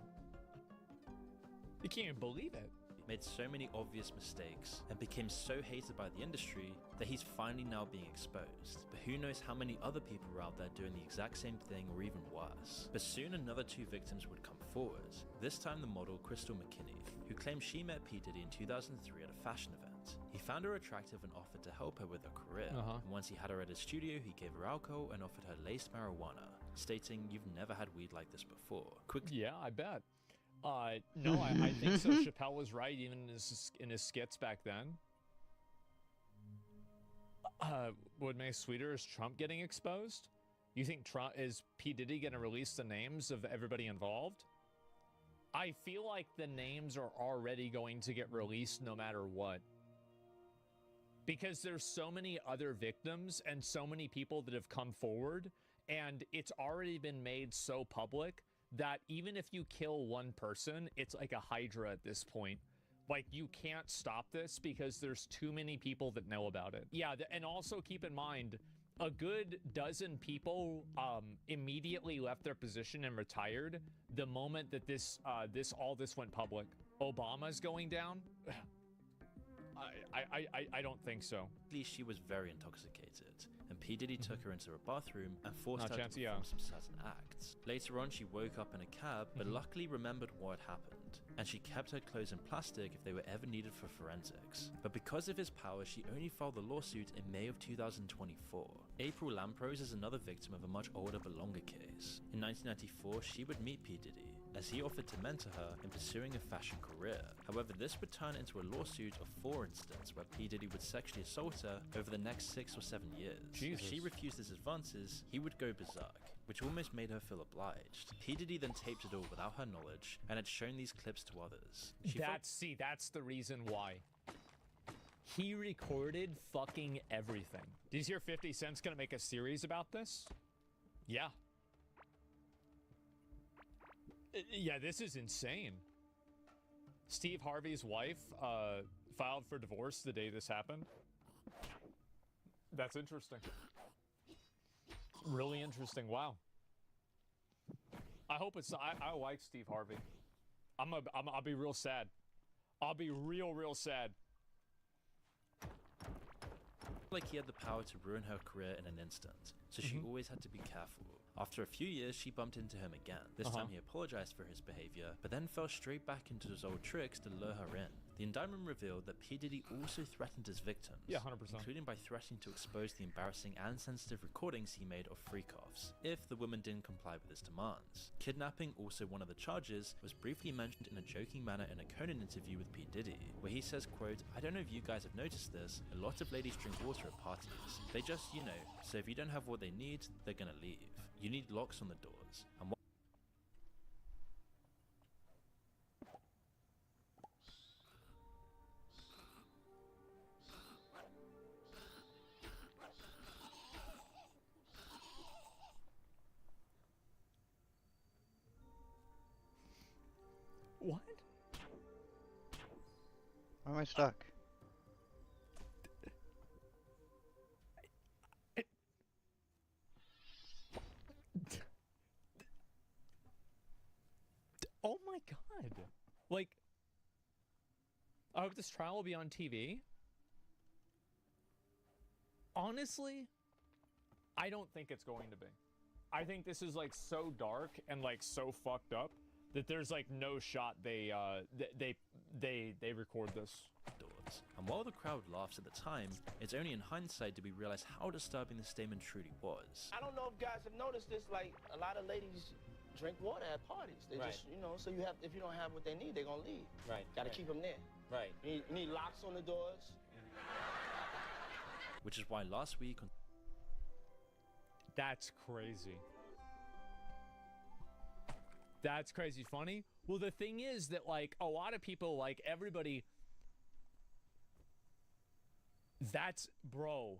You can't even believe it. Made so many obvious mistakes and became so hated by the industry that he's finally now being exposed. But who knows how many other people are out there doing the exact same thing or even worse. But soon another two victims would come forward. This time the model Crystal McKinney, who claimed she met P. Diddy in 2003 at a fashion event. He found her attractive and offered to help her with her career. And once he had her at his studio, he gave her alcohol and offered her laced marijuana, stating, "You've never had weed like this before." Yeah, I bet. No, I think so. Chappelle was right, even in his skits back then. What makes sweeter is Trump getting exposed? You think is P. Diddy gonna release the names of everybody involved? I feel like the names are already going to get released no matter what. Because there's so many other victims and so many people that have come forward, and it's already been made so public that even if you kill one person, it's like a hydra at this point. Like, you can't stop this because there's too many people that know about it. Yeah, and also keep in mind, a good dozen people immediately left their position and retired the moment that all this went public. Obama's going down? I don't think so. At least she was very intoxicated, and P. Diddy took her into a bathroom and forced her to perform some certain acts. Later on, she woke up in a cab, but luckily remembered what had happened, and she kept her clothes in plastic if they were ever needed for forensics. But because of his power, she only filed the lawsuit in May of 2024. April Lamprose is another victim of a much older but longer case. In 1994, she would meet P. Diddy, as he offered to mentor her in pursuing a fashion career. However, this would turn into a lawsuit of 4 incidents where P. Diddy would sexually assault her over the next 6 or 7 years. Jesus. If she refused his advances, he would go berserk, which almost made her feel obliged. P. Diddy then taped it all without her knowledge and had shown these clips to others. That's the reason why. He recorded fucking everything. Did you hear 50 Cent's gonna make a series about this? Yeah. Yeah, this is insane. Steve Harvey's wife filed for divorce the day this happened. That's interesting. Really interesting. Wow. I hope it's. I like Steve Harvey. I'll be real sad. I'll be real sad. Like he had the power to ruin her career in an instant, so she always had to be careful. After a few years, she bumped into him again. This time he apologized for his behavior, but then fell straight back into his old tricks to lure her in. The indictment revealed that P. Diddy also threatened his victims, 100%. including by threatening to expose the embarrassing and sensitive recordings he made of freak-offs, if the woman didn't comply with his demands. Kidnapping, also one of the charges, was briefly mentioned in a joking manner in a Conan interview with P. Diddy, where he says, quote, "I don't know if you guys have noticed this, a lot of ladies drink water at parties. They just, so if you don't have what they need, they're gonna leave. You need locks on the doors." And What? Why am I stuck? God. Like, I hope this trial will be on TV. Honestly, I don't think it's going to be. I think this is like so dark and like so fucked up that there's like no shot they record this. And while the crowd laughs at the time, it's only in hindsight do we realize how disturbing the statement truly was. I don't know if guys have noticed this, like a lot of ladies drink water at parties. They just, you know, so you have, if you don't have what they need, they're gonna leave. Right. Gotta keep them there. Right. You need locks on the doors. Which is why last week on... That's crazy. That's crazy funny. Well, the thing is that, like, a lot of people, like, everybody... That's... Bro.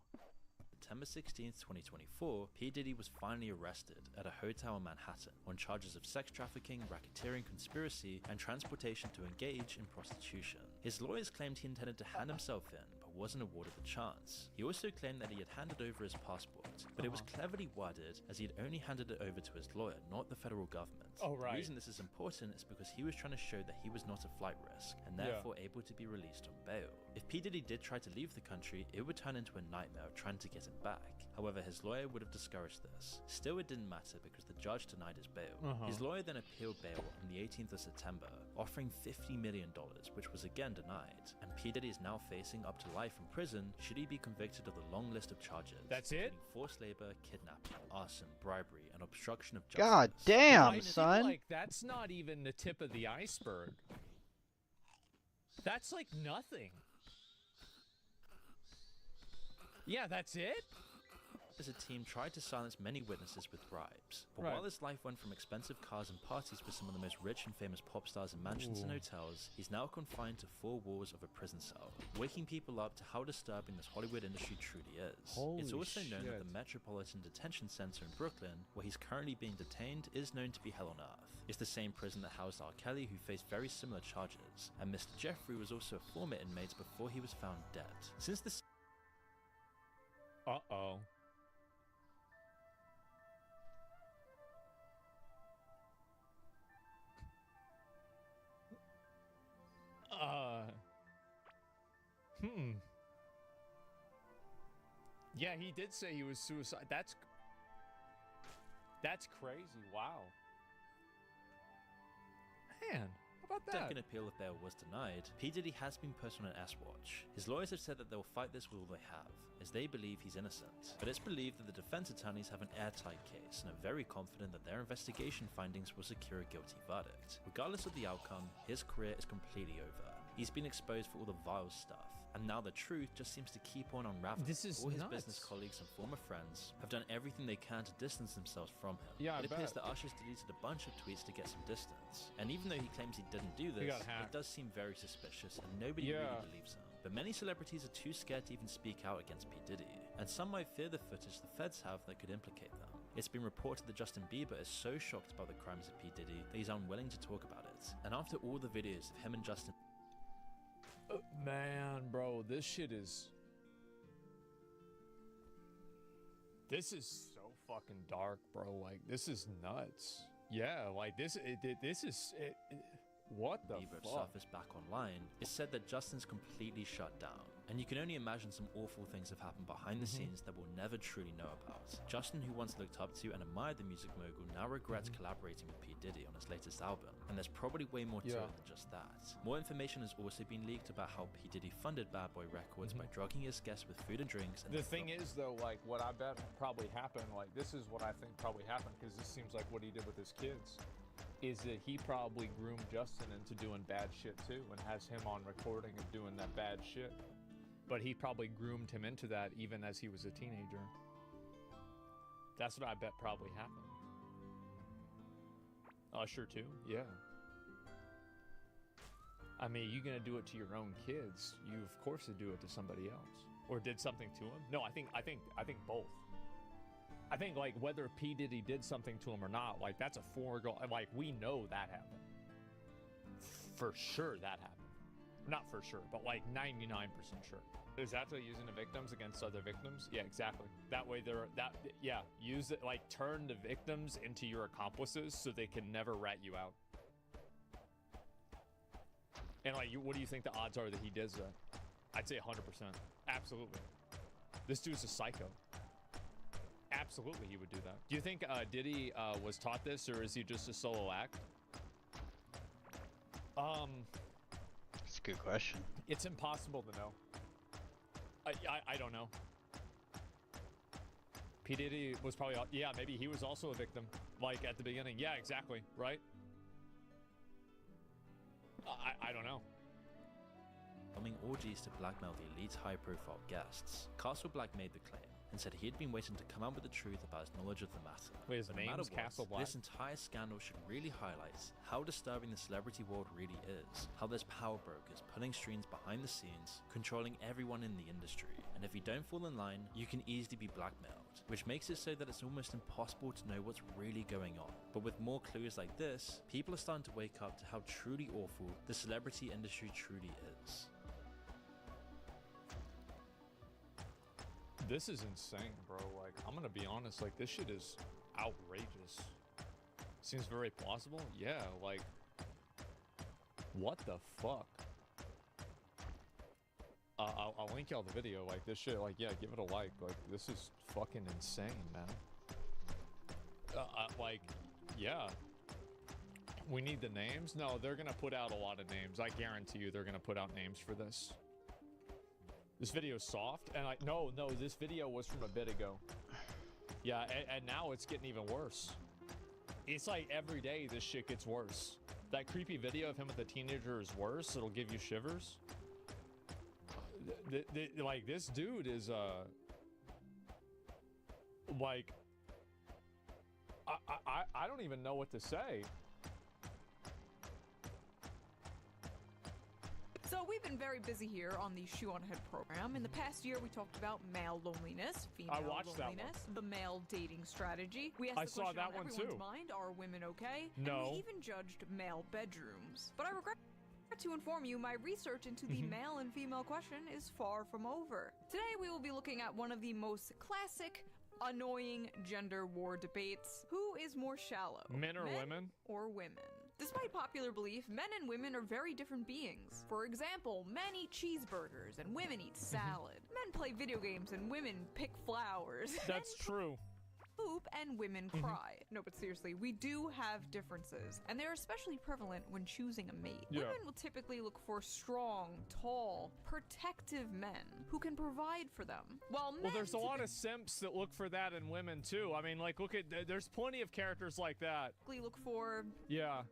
September 16th, 2024, P. Diddy was finally arrested at a hotel in Manhattan on charges of sex trafficking, racketeering, conspiracy, and transportation to engage in prostitution. His lawyers claimed he intended to hand himself in, but wasn't awarded the chance. He also claimed that he had handed over his passport, but it was cleverly worded as he had only handed it over to his lawyer, not the federal government. Oh, right. The reason this is important is because he was trying to show that he was not a flight risk, and therefore able to be released on bail. If P. Diddy did try to leave the country, it would turn into a nightmare of trying to get him back. However, his lawyer would have discouraged this. Still, it didn't matter because the judge denied his bail. His lawyer then appealed bail on the 18th of September, offering $50 million, which was again denied. And P. Diddy is now facing up to life in prison should he be convicted of the long list of charges. That's it? Forced labor, kidnapping, arson, bribery, and obstruction of justice. God damn, I son. feel like that's not even the tip of the iceberg. That's like nothing. Yeah, that's it? As a team tried to silence many witnesses with bribes. But while his life went from expensive cars and parties with some of the most rich and famous pop stars in mansions and hotels, he's now confined to 4 walls of a prison cell, waking people up to how disturbing this Hollywood industry truly is. It's also known that the Metropolitan Detention Center in Brooklyn, where he's currently being detained, is known to be hell on earth. It's the same prison that housed R. Kelly, who faced very similar charges, and Mr. Jeffrey was also a former inmate before he was found dead. Since this... Uh-oh. Yeah, he did say he was suicide. That's crazy. Wow. Man, how about that? Second appeal of bail was denied. P. Diddy has been put on an S-Watch. His lawyers have said that they'll fight this with all they have, as they believe he's innocent. But it's believed that the defense attorneys have an airtight case and are very confident that their investigation findings will secure a guilty verdict. Regardless of the outcome, his career is completely over. He's been exposed for all the vile stuff, and now the truth just seems to keep on unraveling. This is all his nuts. business colleagues and former friends have done everything they can to distance themselves from him. Yeah, it appears that Usher's deleted a bunch of tweets to get some distance, and even though he claims he didn't do this, it does seem very suspicious, and nobody really believes him. But many celebrities are too scared to even speak out against P. Diddy, and some might fear the footage the feds have that could implicate them. It's been reported that Justin Bieber is so shocked by the crimes of P. Diddy that he's unwilling to talk about it. And after all the videos of him and Justin... Man, bro, this shit is... This is so fucking dark, bro. Like, this is nuts. Yeah, like, this is... What the Bieber fuck? surfaced back online, it's said that Justin's completely shut down. And you can only imagine some awful things have happened behind the scenes that we'll never truly know about. Justin, who once looked up to and admired the music mogul, now regrets collaborating with P. Diddy on his latest album. And there's probably way more to it than just that. More information has also been leaked about how P. Diddy funded Bad Boy Records by drugging his guests with food and drinks. And The thing is, though, like, what I bet probably happened, like, this is what I think probably happened, because this seems like what he did with his kids, is that he probably groomed Justin into doing bad shit, too, and has him on recording and doing that bad shit. But he probably groomed him into that even as he was a teenager. That's what I bet probably happened. Usher, too? Yeah. I mean, you're gonna do it to your own kids. You, of course, would do it to somebody else. Or did something to him? No, I think both. I think, like, whether P. Diddy did something to him or not, like, that's a foregone. Like, we know that happened. For sure that happened. Not for sure, but like 99% sure. Is that what using the victims against other victims? Yeah, exactly. That way use it, like, turn the victims into your accomplices so they can never rat you out. And like, what do you think the odds are that he does that? I'd say 100%. Absolutely. This dude's a psycho. Absolutely, he would do that. Do you think Diddy was taught this, or is he just a solo act? That's a good question. It's impossible to know. I don't know. P. Diddy was probably, yeah, maybe he was also a victim, like at the beginning. Yeah, exactly, right? I don't know. Filming orgies to blackmail the elite's high-profile guests, Castle Black made the claim and said he had been waiting to come out with the truth about his knowledge of the matter. Wait, his But no name's matter what, Castle Black? this entire scandal should really highlight how disturbing the celebrity world really is, how there's power brokers pulling strings behind the scenes, controlling everyone in the industry, and if you don't fall in line, you can easily be blackmailed, which makes it so that it's almost impossible to know what's really going on. But with more clues like this, people are starting to wake up to how truly awful the celebrity industry truly is. This is insane, bro. Like, I'm gonna be honest, like, this shit is outrageous. Seems very plausible. Yeah, like, what the fuck? I'll link y'all the video. Like, this shit, like, yeah, give it a like. Like, this is fucking insane, man. Like, yeah. We need the names? No, they're gonna put out a lot of names. I guarantee you they're gonna put out names for this. This video's soft, and no, this video was from a bit ago. Yeah, and now it's getting even worse. It's like every day this shit gets worse. That creepy video of him with the teenager is worse. It'll give you shivers. Like, this dude is, like, I don't even know what to say. So we've been very busy here on the Shoe on Head program. In the past year, we talked about male loneliness, female loneliness, the male dating strategy. We asked the question on everyone's mind, are women okay? No. And we even judged male bedrooms. But I regret to inform you, my research into the male and female question is far from over. Today, we will be looking at one of the most classic, annoying gender war debates. Who is more shallow? Men or women? Or women? Despite popular belief, men and women are very different beings. For example, men eat cheeseburgers and women eat salad. Men play video games and women pick flowers. That's true. Poop and women cry. No, but seriously, we do have differences, and they're especially prevalent when choosing a mate. Yeah. Women will typically look for strong, tall, protective men who can provide for them. While men there's a lot of simps that look for that in women too. I mean, like, look at, there's plenty of characters like that. Look for, yeah,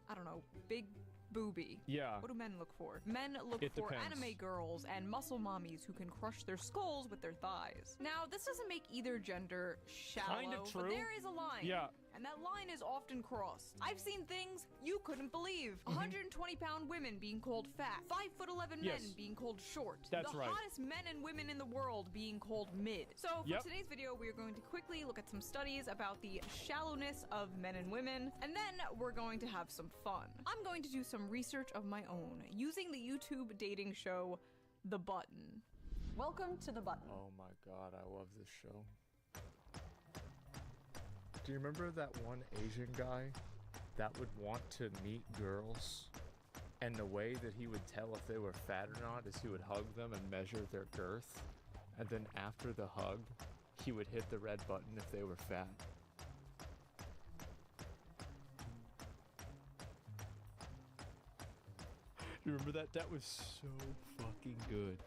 I don't know, big booby. Yeah. What do men look for? Men look for anime girls and muscle mommies who can crush their skulls with their thighs. Now, this doesn't make either gender shallow, kind of true. But there is a line. Yeah. And that line is often crossed. I've seen things you couldn't believe. 120-pound women being called fat. 5'11" men being called short. That's the hottest men and women in the world being called mid. So for today's video, we are going to quickly look at some studies about the shallowness of men and women, and then we're going to have some fun. I'm going to do some research of my own using the YouTube dating show, The Button. Welcome to The Button. Oh my god, I love this show. Do you remember that one Asian guy that would want to meet girls, and the way that he would tell if they were fat or not is he would hug them and measure their girth, and then after the hug he would hit the red button if they were fat? Do you remember that? That was so fucking good.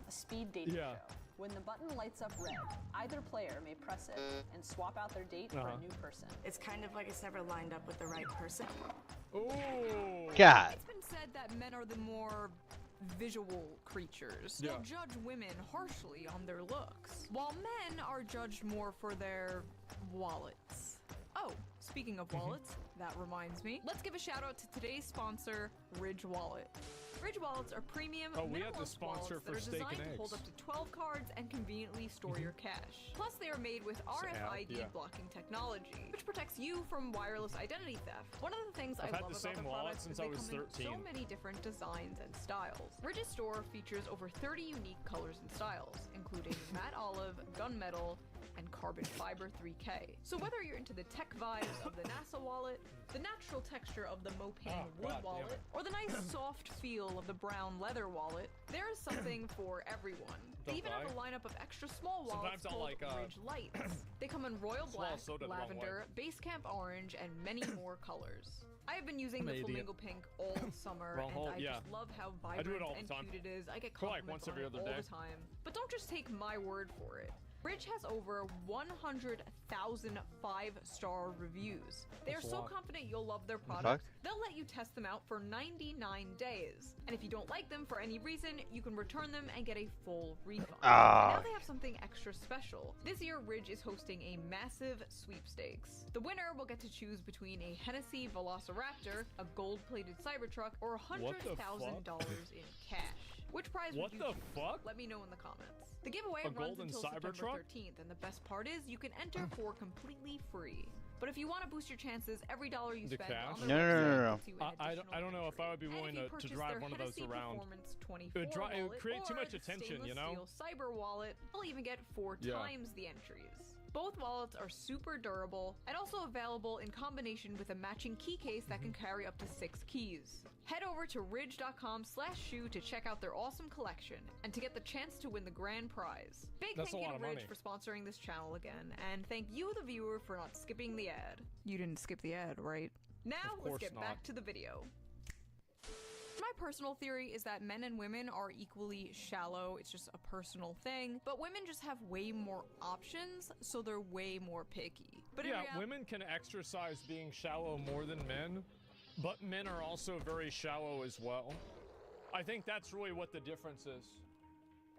A speed dating show. When the button lights up red, either player may press it and swap out their date for a new person. It's kind of like it's never lined up with the right person. Oh! God. It's been said that men are the more visual creatures. They'll judge women harshly on their looks, while men are judged more for their wallets. Oh, speaking of wallets, that reminds me. Let's give a shout out to today's sponsor, Ridge Wallet. Ridge Wallets are premium minimalist wallets that are designed to hold up to 12 cards and conveniently store your cash. Plus, they are made with RFID blocking technology, which protects you from wireless identity theft. One of the things I love about the product is they come in so many different designs and styles. Ridge's store features over 30 unique colors and styles, including matte olive, gunmetal, and carbon fiber 3K. So whether you're into the tech vibes of the NASA wallet, the natural texture of the Mopane wood wallet, or the nice soft feel of the brown leather wallet, there is something for everyone. They even have a lineup of extra small wallets called Ridge Lights. They come in royal black, lavender, base camp orange, and many more colors. I have been using the flamingo pink all summer, and I just love how vibrant and cute it is. I get compliments on it all the time. But don't just take my word for it. Ridge has over 100,000 5-star reviews. They are so confident you'll love their product, they'll let you test them out for 99 days. And if you don't like them for any reason, you can return them and get a full refund. And now they have something extra special. This year, Ridge is hosting a massive sweepstakes. The winner will get to choose between a Hennessy Velociraptor, a gold-plated Cybertruck, or $100,000 in cash. Which prize would you choose? Let me know in the comments. The giveaway runs until September 13th, and the best part is you can enter for completely free. But if you want to boost your chances, every dollar you spend on the No. I don't know if I would be willing to drive one of those around. It would create too much attention, you know? Cyber wallet, you'll even get 4 times the entries. Both wallets are super durable and also available in combination with a matching key case that can carry up to 6 keys. Head over to ridge.com/shoe to check out their awesome collection and to get the chance to win the grand prize. Big thank you to Ridge for sponsoring this channel again, and thank you, the viewer, for not skipping the ad. You didn't skip the ad, right? Now let's get back to the video. My personal theory is that men and women are equally shallow. It's just a personal thing. But women just have way more options, so they're way more picky. But yeah, women can exercise being shallow more than men, but men are also very shallow as well. I think that's really what the difference is.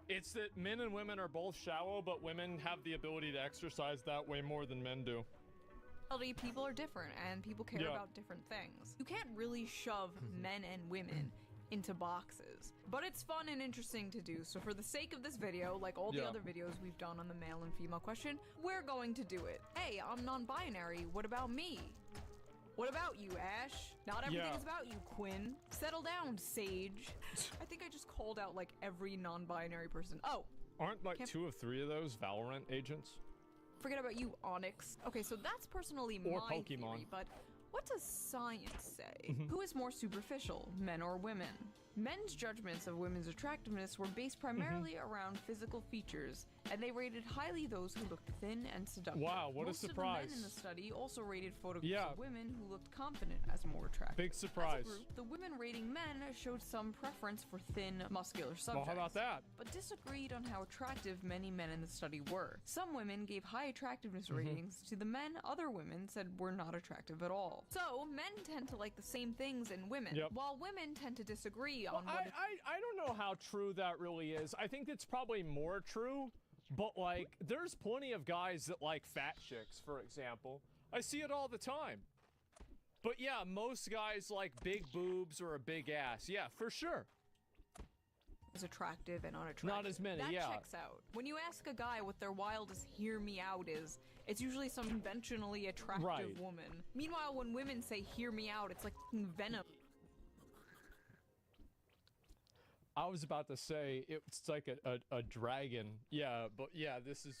It's that men and women are both shallow, but women have the ability to exercise that way more than men do. People are different and people care about different things. You can't really shove men and women into boxes, but it's fun and interesting to do. So for the sake of this video, like all the other videos we've done on the male and female question, we're going to do it. Hey, I'm non-binary. What about me? What about you, Ash? Not everything is about you, Quinn. Settle down, Sage. I think I just called out like every non-binary person. Oh, aren't like 2 of 3 of those Valorant agents? Forget about you, Onyx. Okay, so that's personally my theory, but what does science say? Who is more superficial, men or women? Men's judgments of women's attractiveness were based primarily around physical features, and they rated highly those who looked thin and seductive. Wow, what a surprise. Most of the men in the study also rated photographs of women who looked confident as more attractive. Big surprise. As a group, the women rating men showed some preference for thin, muscular subjects. Well, how about that? But disagreed on how attractive many men in the study were. Some women gave high attractiveness ratings to the men other women said were not attractive at all. So, men tend to like the same things in women, while women tend to disagree on what I don't know how true that really is. I think it's probably more true, but like, there's plenty of guys that like fat chicks, for example. I see it all the time. But yeah, most guys like big boobs or a big ass. Yeah, for sure. Is attractive and unattractive. Not as many, that checks out. When you ask a guy what their wildest hear me out is, it's usually some conventionally attractive woman. Meanwhile, when women say hear me out, it's like venom. I was about to say it's like a dragon. Yeah, but yeah, this is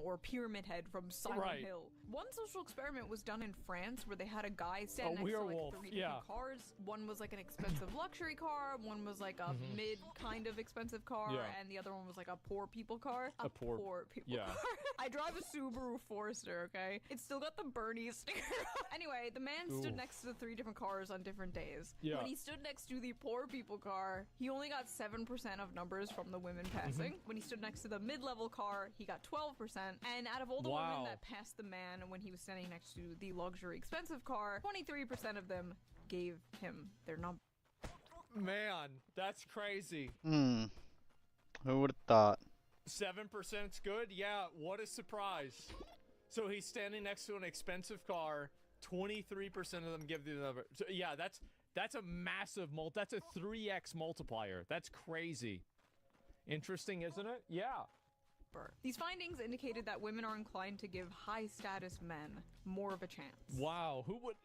or Pyramid Head from Silent Hill. One social experiment was done in France where they had a guy stand next to like 3 different cars. One was like an expensive luxury car, one was like a mid kind of expensive car, and the other one was like a poor people car. A poor people car. I drive a Subaru Forester, okay? It's still got the Bernie sticker. Anyway, the man stood next to the 3 different cars on different days. When he stood next to the poor people car, he only got 7% of numbers from the women passing. When he stood next to the mid-level car, he got 12%. And out of all the women that passed the man when he was standing next to the luxury expensive car, 23% of them gave him their number. Man, that's crazy. Who would have thought? 7%'s good? Yeah, what a surprise. So he's standing next to an expensive car, 23% of them give the number. So yeah, that's a massive that's a 3x multiplier. That's crazy. Interesting, isn't it? Yeah. These findings indicated that women are inclined to give high-status men more of a chance. Wow, who would...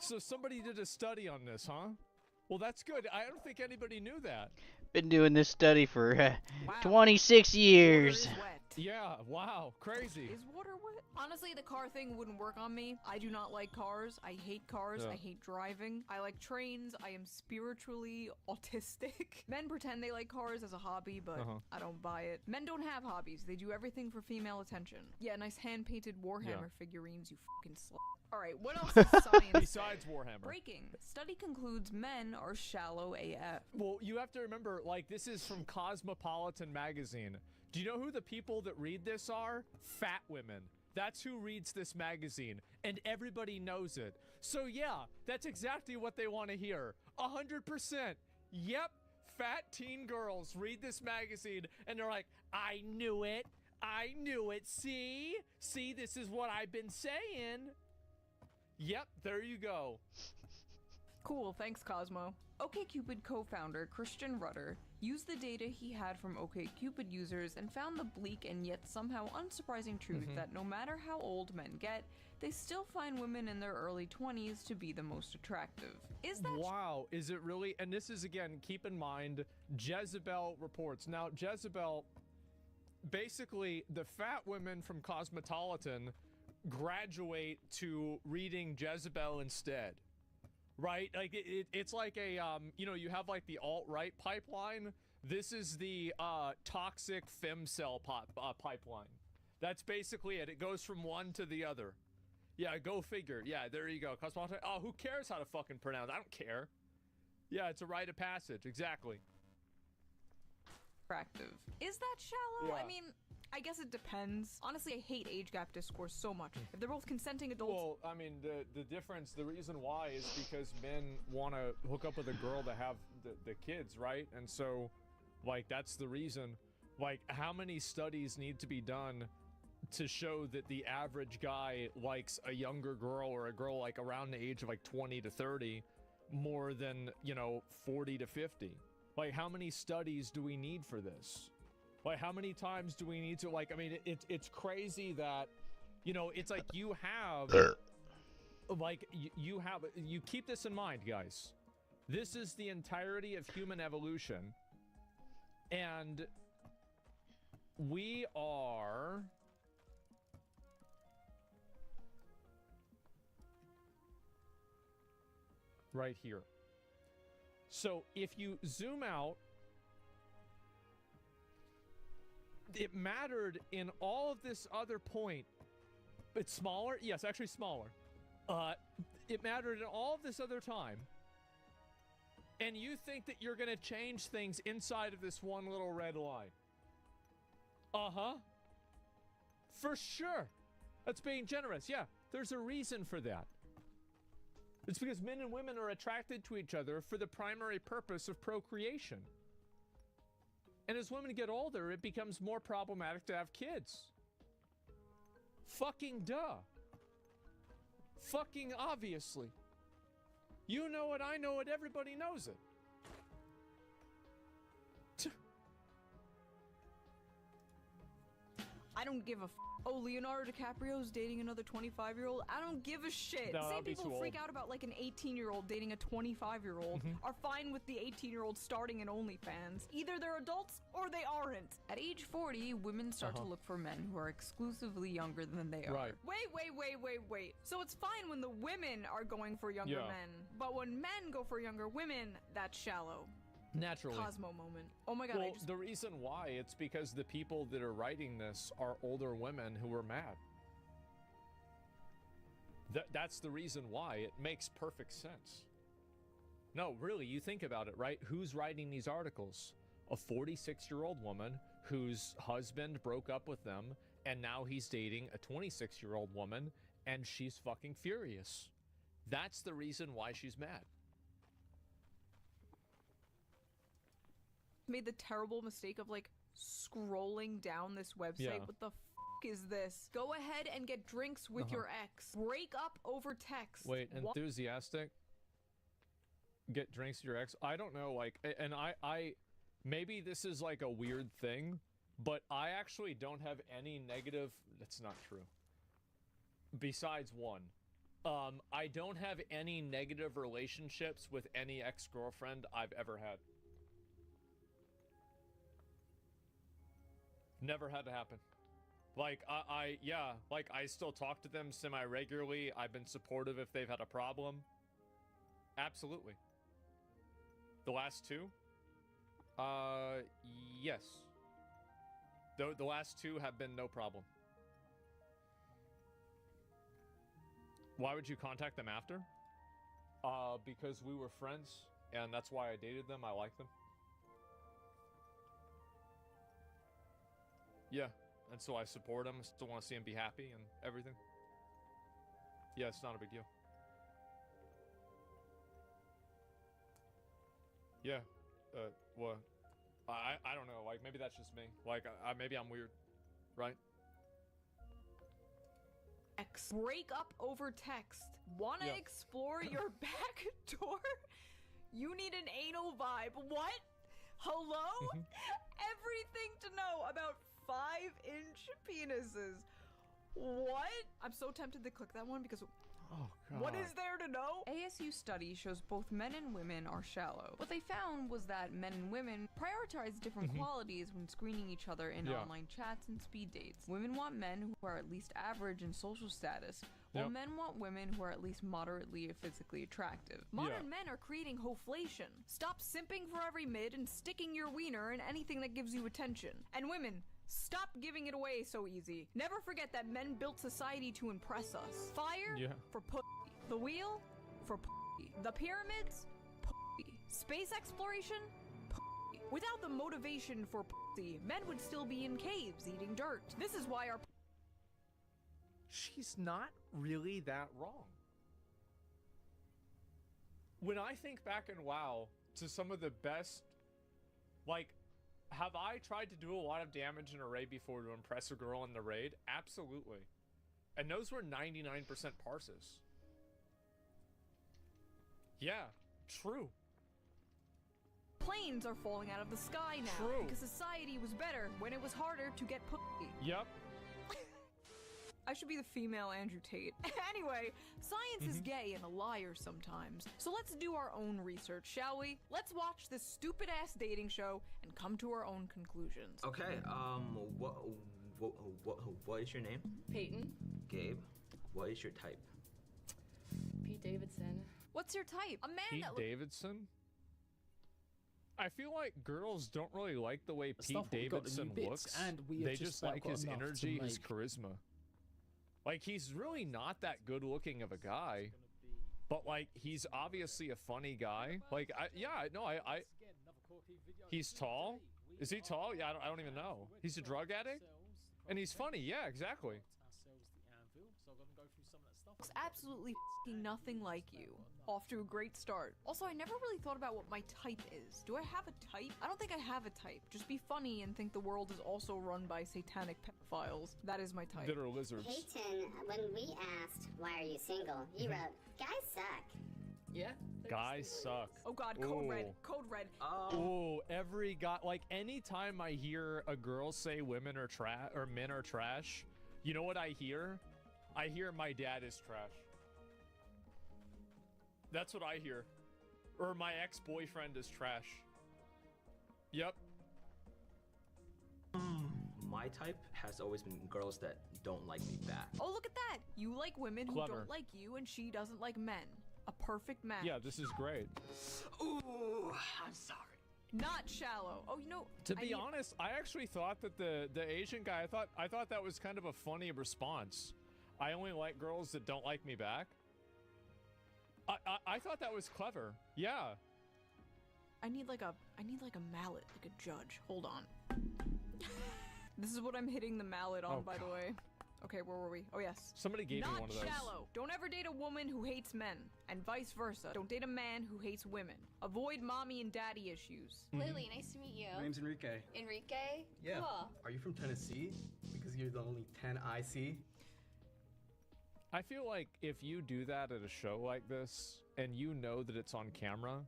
so somebody did a study on this, huh? Well, that's good. I don't think anybody knew that. Been doing this study for 26 years. Water is wet. Yeah, wow, crazy. Is water wet? Honestly, the car thing wouldn't work on me. I do not like cars. I hate cars. Yeah. I hate driving. I like trains. I am spiritually autistic. Men pretend they like cars as a hobby, but I don't buy it. Men don't have hobbies. They do everything for female attention. Yeah, nice hand-painted Warhammer figurines, you fucking slut. Alright, what else is science? Besides Warhammer. Breaking. Study concludes men are shallow AF. Well, you have to remember, like, this is from Cosmopolitan magazine. Do you know who the people that read this are? Fat women. That's who reads this magazine, and everybody knows it. So yeah, that's exactly what they want to hear. 100%. Yep, fat teen girls read this magazine, and they're like, I knew it. I knew it. See? See, this is what I've been saying. Yep, there you go. Cool, thanks Cosmo. OkCupid co-founder Christian Rudder used the data he had from OkCupid users and found the bleak and yet somehow unsurprising truth that no matter how old men get, they still find women in their early 20s to be the most attractive. Is that wow, is it really? And this is, again, keep in mind, Jezebel reports. Now, Jezebel, basically, the fat women from Cosmopolitan graduate to reading Jezebel instead. Right? Like, it's like a, you know, you have like the alt-right pipeline. This is the toxic femcel pipeline. That's basically it. It goes from one to the other. Yeah, go figure. Yeah, there you go. Cosmopolitan. Oh, who cares how to fucking pronounce? I don't care. Yeah, it's a rite of passage. Exactly. attractive? Is that shallow? Yeah. I mean, I guess it depends. Honestly, I hate age gap discourse so much. If they're both consenting adults... Well, I mean, the difference, the reason why is because men want to hook up with a girl to have the kids, right? And so, like, that's the reason. Like, how many studies need to be done to show that the average guy likes a younger girl or a girl, like, around the age of, like, 20 to 30 more than, you know, 40 to 50? Like, how many studies do we need for this? Like, how many times do we need to, like, I mean, it's crazy that, you know, it's like you have, like, you keep this in mind, guys. This is the entirety of human evolution. And we are... right here. So if you zoom out, it mattered in all of this other point. It's smaller? Yes, actually smaller. It mattered in all of this other time. And you think that you're going to change things inside of this one little red line. Uh-huh. For sure. That's being generous. Yeah, there's a reason for that. It's because men and women are attracted to each other for the primary purpose of procreation. And as women get older, it becomes more problematic to have kids. Fucking duh. Fucking obviously. You know it, I know it, everybody knows it. I don't give a f. Oh, Leonardo DiCaprio's dating another 25-year-old? I don't give a shit. No, Same people freak out about like an 18-year-old dating a 25-year-old are fine with the 18-year-old starting an OnlyFans. Either they're adults or they aren't. At age 40, women start to look for men who are exclusively younger than they are. Right. Wait. So it's fine when the women are going for younger men, but when men go for younger women, that's shallow. Naturally. Cosmo moment. Oh my god, well, the reason why, it's because the people that are writing this are older women who are mad. That's the reason why. It makes perfect sense. No, really, you think about it, right? Who's writing these articles? A 46-year-old woman whose husband broke up with them, and now he's dating a 26-year-old woman, and she's fucking furious. That's the reason why she's mad. Made the terrible mistake of like scrolling down this website. Yeah. What the f is this? Go ahead and get drinks with your ex. Break up over text. Wait, enthusiastic? Get drinks with your ex? I don't know, like, and I maybe this is like a weird thing, but I actually don't have any negative, that's not true. Besides one. I don't have any negative relationships with any ex-girlfriend I've ever had. Never had to happen. Like, I still talk to them semi-regularly. I've been supportive if they've had a problem. Absolutely. The last two? Yes. The last two have been no problem. Why would you contact them after? Because we were friends, and that's why I dated them. I like them. Yeah, and so I support them. Still want to see them be happy and everything. Yeah, it's not a big deal. Yeah, what? I don't know. Like, maybe that's just me. Like, maybe I'm weird, right? Break up over text. Wanna explore your back door? You need an anal vibe. What? Hello? Everything to know about 5-inch penises. What? I'm so tempted to click that one because oh, God. What is there to know? ASU study shows both men and women are shallow. What they found was that men and women prioritize different qualities when screening each other in online chats and speed dates. Women want men who are at least average in social status, while men want women who are at least moderately physically attractive. Modern men are creating hoflation. Stop simping for every mid and sticking your wiener in anything that gives you attention. And women, stop giving it away so easy. Never forget that men built society to impress us. Fire for pussy. The wheel for pussy. The pyramids, pussy. Space exploration, pussy. Without the motivation for pussy, men would still be in caves eating dirt. This is why our... She's not really that wrong. When I think back in WoW to some of the best, like, have I tried to do a lot of damage in a raid before to impress a girl in the raid? Absolutely. And those were 99% parses. Yeah, true. Planes are falling out of the sky now. True. Because society was better when it was harder to get pussy. Yep. I should be the female Andrew Tate. Anyway, science is gay and a liar sometimes. So let's do our own research, shall we? Let's watch this stupid-ass dating show and come to our own conclusions. Okay, what is your name? Peyton. Gabe. What is your type? Pete Davidson. What's your type? A man Pete that Davidson? I feel like girls don't really like the way Pete Davidson looks. They just like his energy, his charisma. Like, he's really not that good looking of a guy, but like, he's obviously a funny guy. Like, he's tall. Is he tall? Yeah, I don't even know. He's a drug addict, and he's funny. Yeah, exactly. Looks absolutely f***ing nothing like you. Off to a great start. Also, I never really thought about what my type is. Do I have a type? I don't think I have a type. Just be funny and think the world is also run by satanic pedophiles. That is my type. That are lizards. Peyton, when we asked, why are you single? You wrote, guys suck. Yeah. Guys suck. Oh God, code red. Code red. Oh, every guy. Like, anytime I hear a girl say women are trash or men are trash, you know what I hear? I hear my dad is trash. That's what I hear. Or my ex-boyfriend is trash. Yep. My type has always been girls that don't like me back. Oh, look at that. You like women who don't like you, and she doesn't like men. A perfect match. Yeah, this is great. Ooh, I'm sorry. Not shallow. Oh, you know. To be honest, I actually thought that the Asian guy, I thought that was kind of a funny response. I only like girls that don't like me back. I thought that was clever. Yeah. I need like a mallet, like a judge. Hold on. This is what I'm hitting the mallet on, by the way. Okay, where were we? Oh, yes. Somebody gave me one of those. Not shallow. Don't ever date a woman who hates men, and vice versa. Don't date a man who hates women. Avoid mommy and daddy issues. Lily, nice to meet you. My name's Enrique. Enrique? Yeah. Cool. Are you from Tennessee? Because you're the only 10 I see. I feel like if you do that at a show like this, and you know that it's on camera,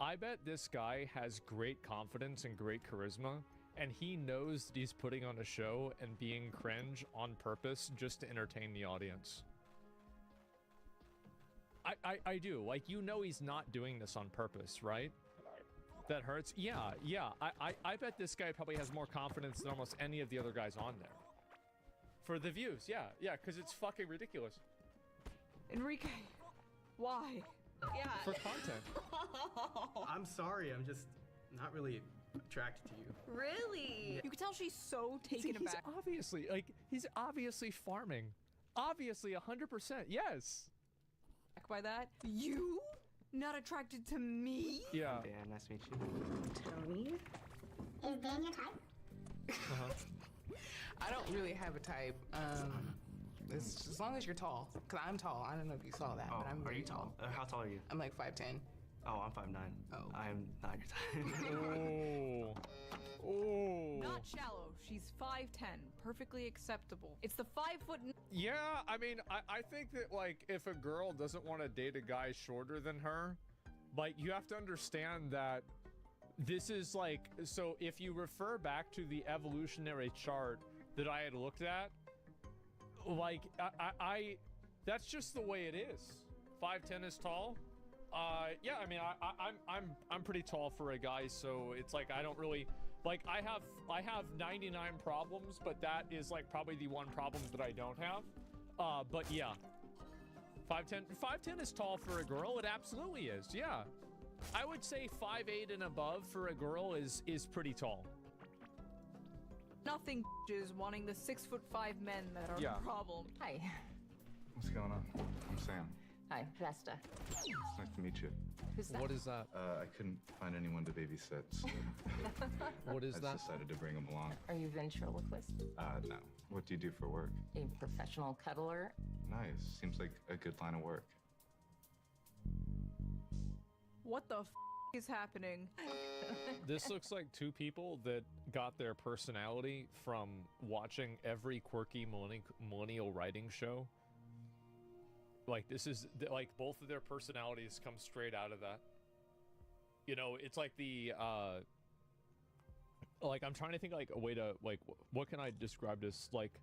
I bet this guy has great confidence and great charisma, and he knows that he's putting on a show and being cringe on purpose just to entertain the audience. I do. Like, you know he's not doing this on purpose, right? That hurts? Yeah. I bet this guy probably has more confidence than almost any of the other guys on there. For the views, yeah, because it's fucking ridiculous. Enrique, why? Yeah. For content. I'm sorry, I'm just not really attracted to you. Really? You can tell she's so taken aback. He's obviously farming. Obviously, 100%, yes. By that, you? Not attracted to me? Yeah. Dan, nice to meet you. Tony? Is Dan your type? I don't really have a type. As long as you're tall, cause I'm tall. I don't know if you saw that, but I'm are really you tall? How tall are you? I'm like 5'10". Oh, I'm 5'9". Oh. I'm not your type. Oh. Not shallow. She's 5'10". Perfectly acceptable. It's the 5 foot. Yeah, I mean, I think that, like, if a girl doesn't want to date a guy shorter than her, like, you have to understand that this is, like, so if you refer back to the evolutionary chart that I had looked at, like, I that's just the way it is. 5'10" is tall. Yeah, I mean, I'm pretty tall for a guy, so it's like I don't really like I have 99 problems, but that is like probably the one problem that I don't have. But yeah, 5'10" is tall for a girl. It absolutely is. Yeah, I would say 5'8" and above for a girl is pretty tall. Nothing is wanting the 6'5" men that are the problem. Hi. What's going on? I'm Sam. Hi, Vesta. It's nice to meet you. Who's that? What is that? I couldn't find anyone to babysit, so what is I that? just decided to bring him along. Are you ventriloquist? No. What do you do for work? A professional cuddler? Nice. Seems like a good line of work. What the is happening? This looks like two people that got their personality from watching every quirky millennial writing show. Like, this is, like, both of their personalities come straight out of that. You know, it's like the, like, I'm trying to think, like, a way to, like, what can I describe this? Like,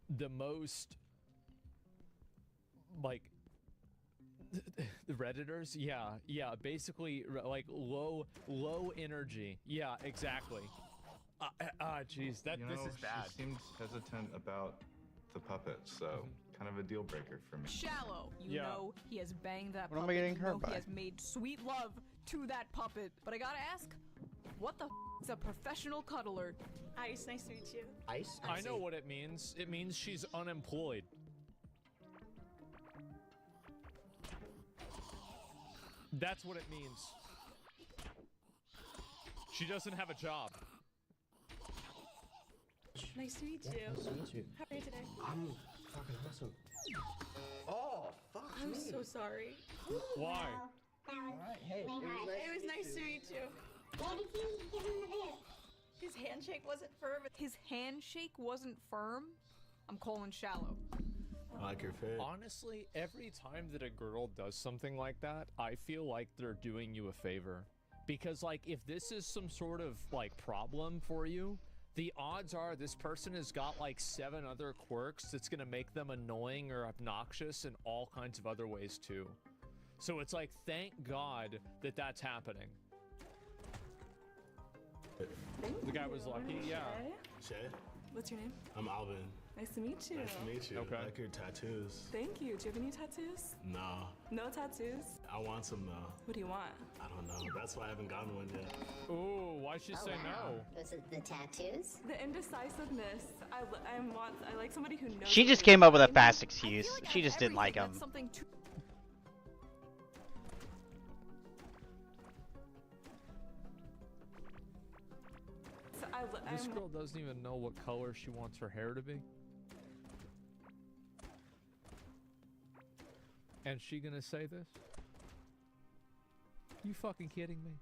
the most, like, the Redditors? Yeah, basically, like, low energy. Yeah, exactly. Jeez, this is bad. She seemed hesitant about the puppet, so kind of a deal breaker for me. Shallow. You know he has banged that What am I puppet. getting You hurt know by? he has made sweet love to that puppet. But I gotta ask, what the is a professional cuddler? Ice, nice to meet you. Ice? I know what it means. It means she's unemployed. That's what it means. She doesn't have a job. Nice to meet you. Nice to meet you. How are you today? I'm fucking awesome. Oh, fuck I'm me. so sorry. Why? Alright, hey. It was nice to meet you. Why did you give him the bit? His handshake wasn't firm. His handshake wasn't firm? I'm calling shallow. I like your fit. Honestly, every time that a girl does something like that, I feel like they're doing you a favor. Because, like, if this is some sort of, like, problem for you, the odds are this person has got, like, 7 other quirks that's gonna make them annoying or obnoxious in all kinds of other ways, too. So it's like, thank God that that's happening. The guy was lucky, yeah. Shay? What's your name? I'm Alvin. Nice to meet you. Nice to meet you. Okay. I like your tattoos. Thank you. Do you have any tattoos? Nah. No tattoos? I want some though. What do you want? I don't know. That's why I haven't gotten one yet. Ooh, why'd she say no? Was it the tattoos? The indecisiveness. I like somebody who knows. She what just they came up with a want. fast excuse. She just didn't like him. That's something too This girl doesn't even know what color she wants her hair to be. And she gonna say this? You fucking kidding me?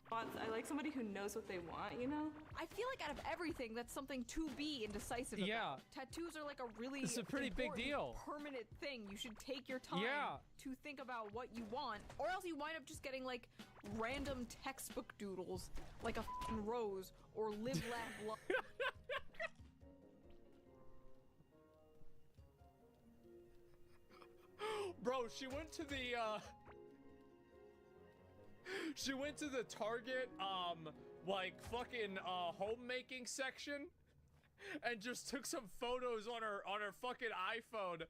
I like somebody who knows what they want, you know? I feel like out of everything, that's something to be indecisive about. Yeah. Tattoos are like a really It's a pretty big important, deal. permanent thing. You should take your time to think about what you want, or else you wind up just getting like random textbook doodles, like a f***ing rose, or live, laugh, love. Bro, she went to the She went to the Target, like fucking homemaking section, and just took some photos on her fucking iPhone,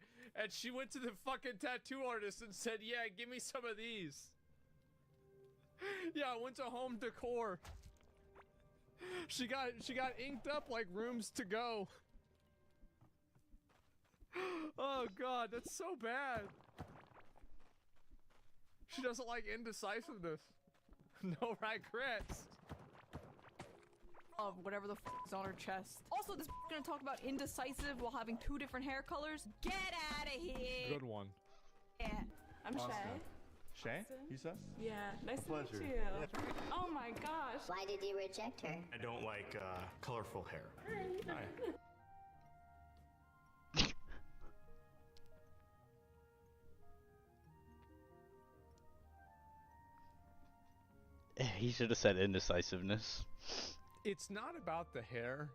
and she went to the fucking tattoo artist and said, "Yeah, give me some of these." Yeah, I went to Home Decor. She got inked up like rooms to go. Oh god, that's so bad. She doesn't like indecisiveness. No regrets. Of whatever the f is on her chest. Also, this gonna talk about indecisive while having 2 different hair colors. Get out of here. Good one. Yeah. I'm Shay. Shay, you said? Yeah, nice to meet Pleasure. you. Oh my gosh. Why did you reject her? I don't like colorful hair. Hi. He should have said indecisiveness. It's not about the hair.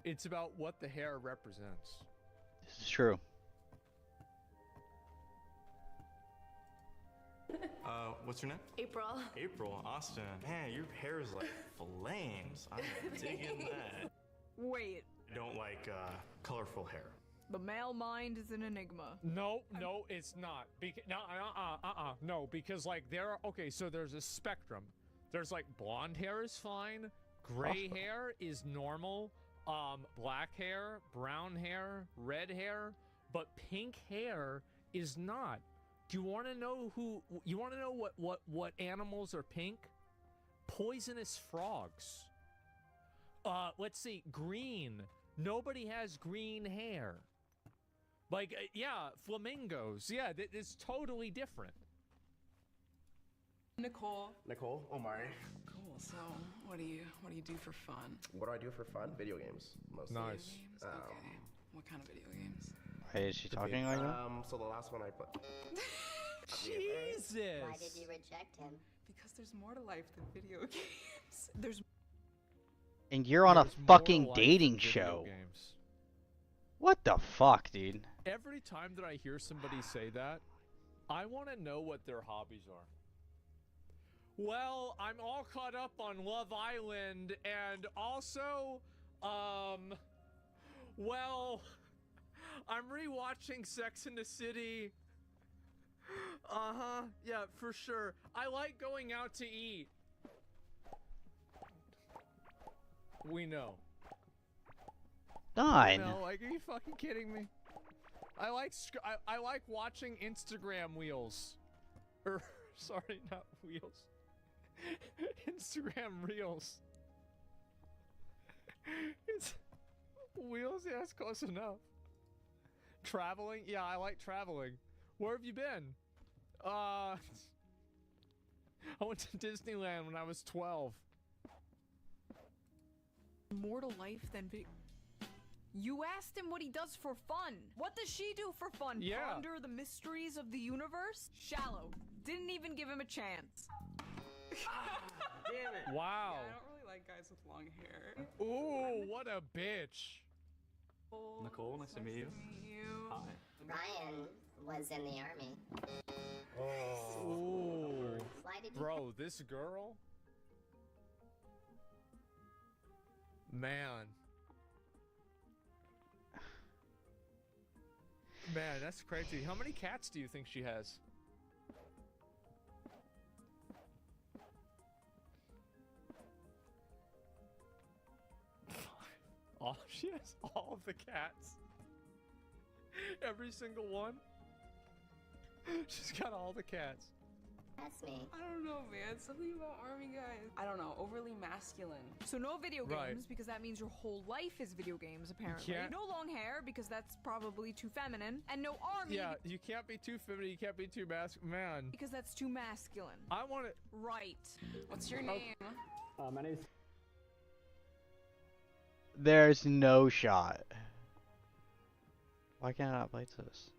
It's about what the hair represents. This is true. What's your name? April. April, Austin. Man, your hair is like flames. I'm digging that. Wait. I don't like colorful hair. The male mind is an enigma. No, it's not. No, because like okay, so there's a spectrum. There's like blonde hair is fine, gray hair is normal, black hair, brown hair, red hair, but pink hair is not. Do you want to know what animals are pink? Poisonous frogs. Let's see, green. Nobody has green hair. Like, yeah, flamingos. Yeah, it's totally different. Nicole. Nicole, Omari. Cool. So, what do you do for fun? What do I do for fun? Video games, mostly. Nice. Video games? Okay. What kind of video games? Hey, is she talking like that? So the last one I put. Jesus. Why did you reject him? Because there's more to life than video games. There's. And you're on a There's more fucking life dating than video show. games. What the fuck, dude? Every time that I hear somebody say that, I want to know what their hobbies are. Well, I'm all caught up on Love Island, and also, well, I'm rewatching Sex and the City. Uh-huh, yeah, for sure. I like going out to eat. We know. Nine. No, like, are you fucking kidding me? I like watching Instagram wheels. Sorry, not wheels. Instagram reels. It's wheels, yeah, it's close enough. Traveling? Yeah, I like traveling. Where have you been? I went to Disneyland when I was 12. More to life than video. You asked him what he does for fun. What does she do for fun? Yeah. Ponder the mysteries of the universe? Shallow. Didn't even give him a chance. Damn it. Wow. Yeah, I don't really like guys with long hair. Ooh, what a bitch. Nicole, nice to meet you. Hi. Ryan was in the army. Ooh. Why did you? Bro, this girl? Man. Man, that's crazy. How many cats do you think she has? Oh, she has all of the cats. Every single one. She's got all the cats. That's me. I don't know, man. Something about army guys. I don't know. Overly masculine. So no video games, Right. because that means your whole life is video games, apparently. Yeah. No long hair, because that's probably too feminine. And no army, Yeah, you can't be too feminine, you can't be too man. because that's too masculine. I want it. Right. What's your name? My name's There's no shot. Why can't I not play this?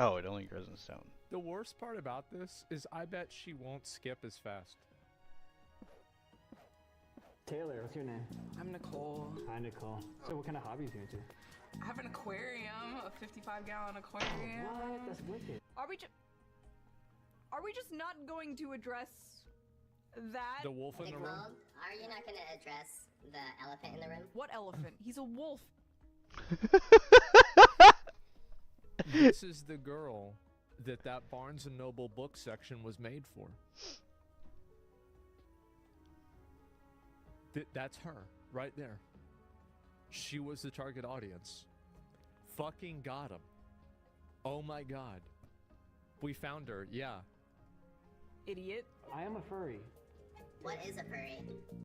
Oh, it only grows in stone. The worst part about this is I bet she won't skip as fast. Taylor. What's your name? I'm Nicole. Hi, Nicole. So, what kind of hobbies do you into? I have an aquarium, a 55-gallon aquarium. What? That's wicked. Are we just... Are we just not going to address that? The wolf in the room? Nicole, are you not going to address the elephant in the room? What elephant? He's a wolf. This is the girl that Barnes & Noble book section was made for. That's her, right there. She was the target audience. Fucking got him. Oh my god. We found her, yeah. Idiot. I am a furry. What is a furry?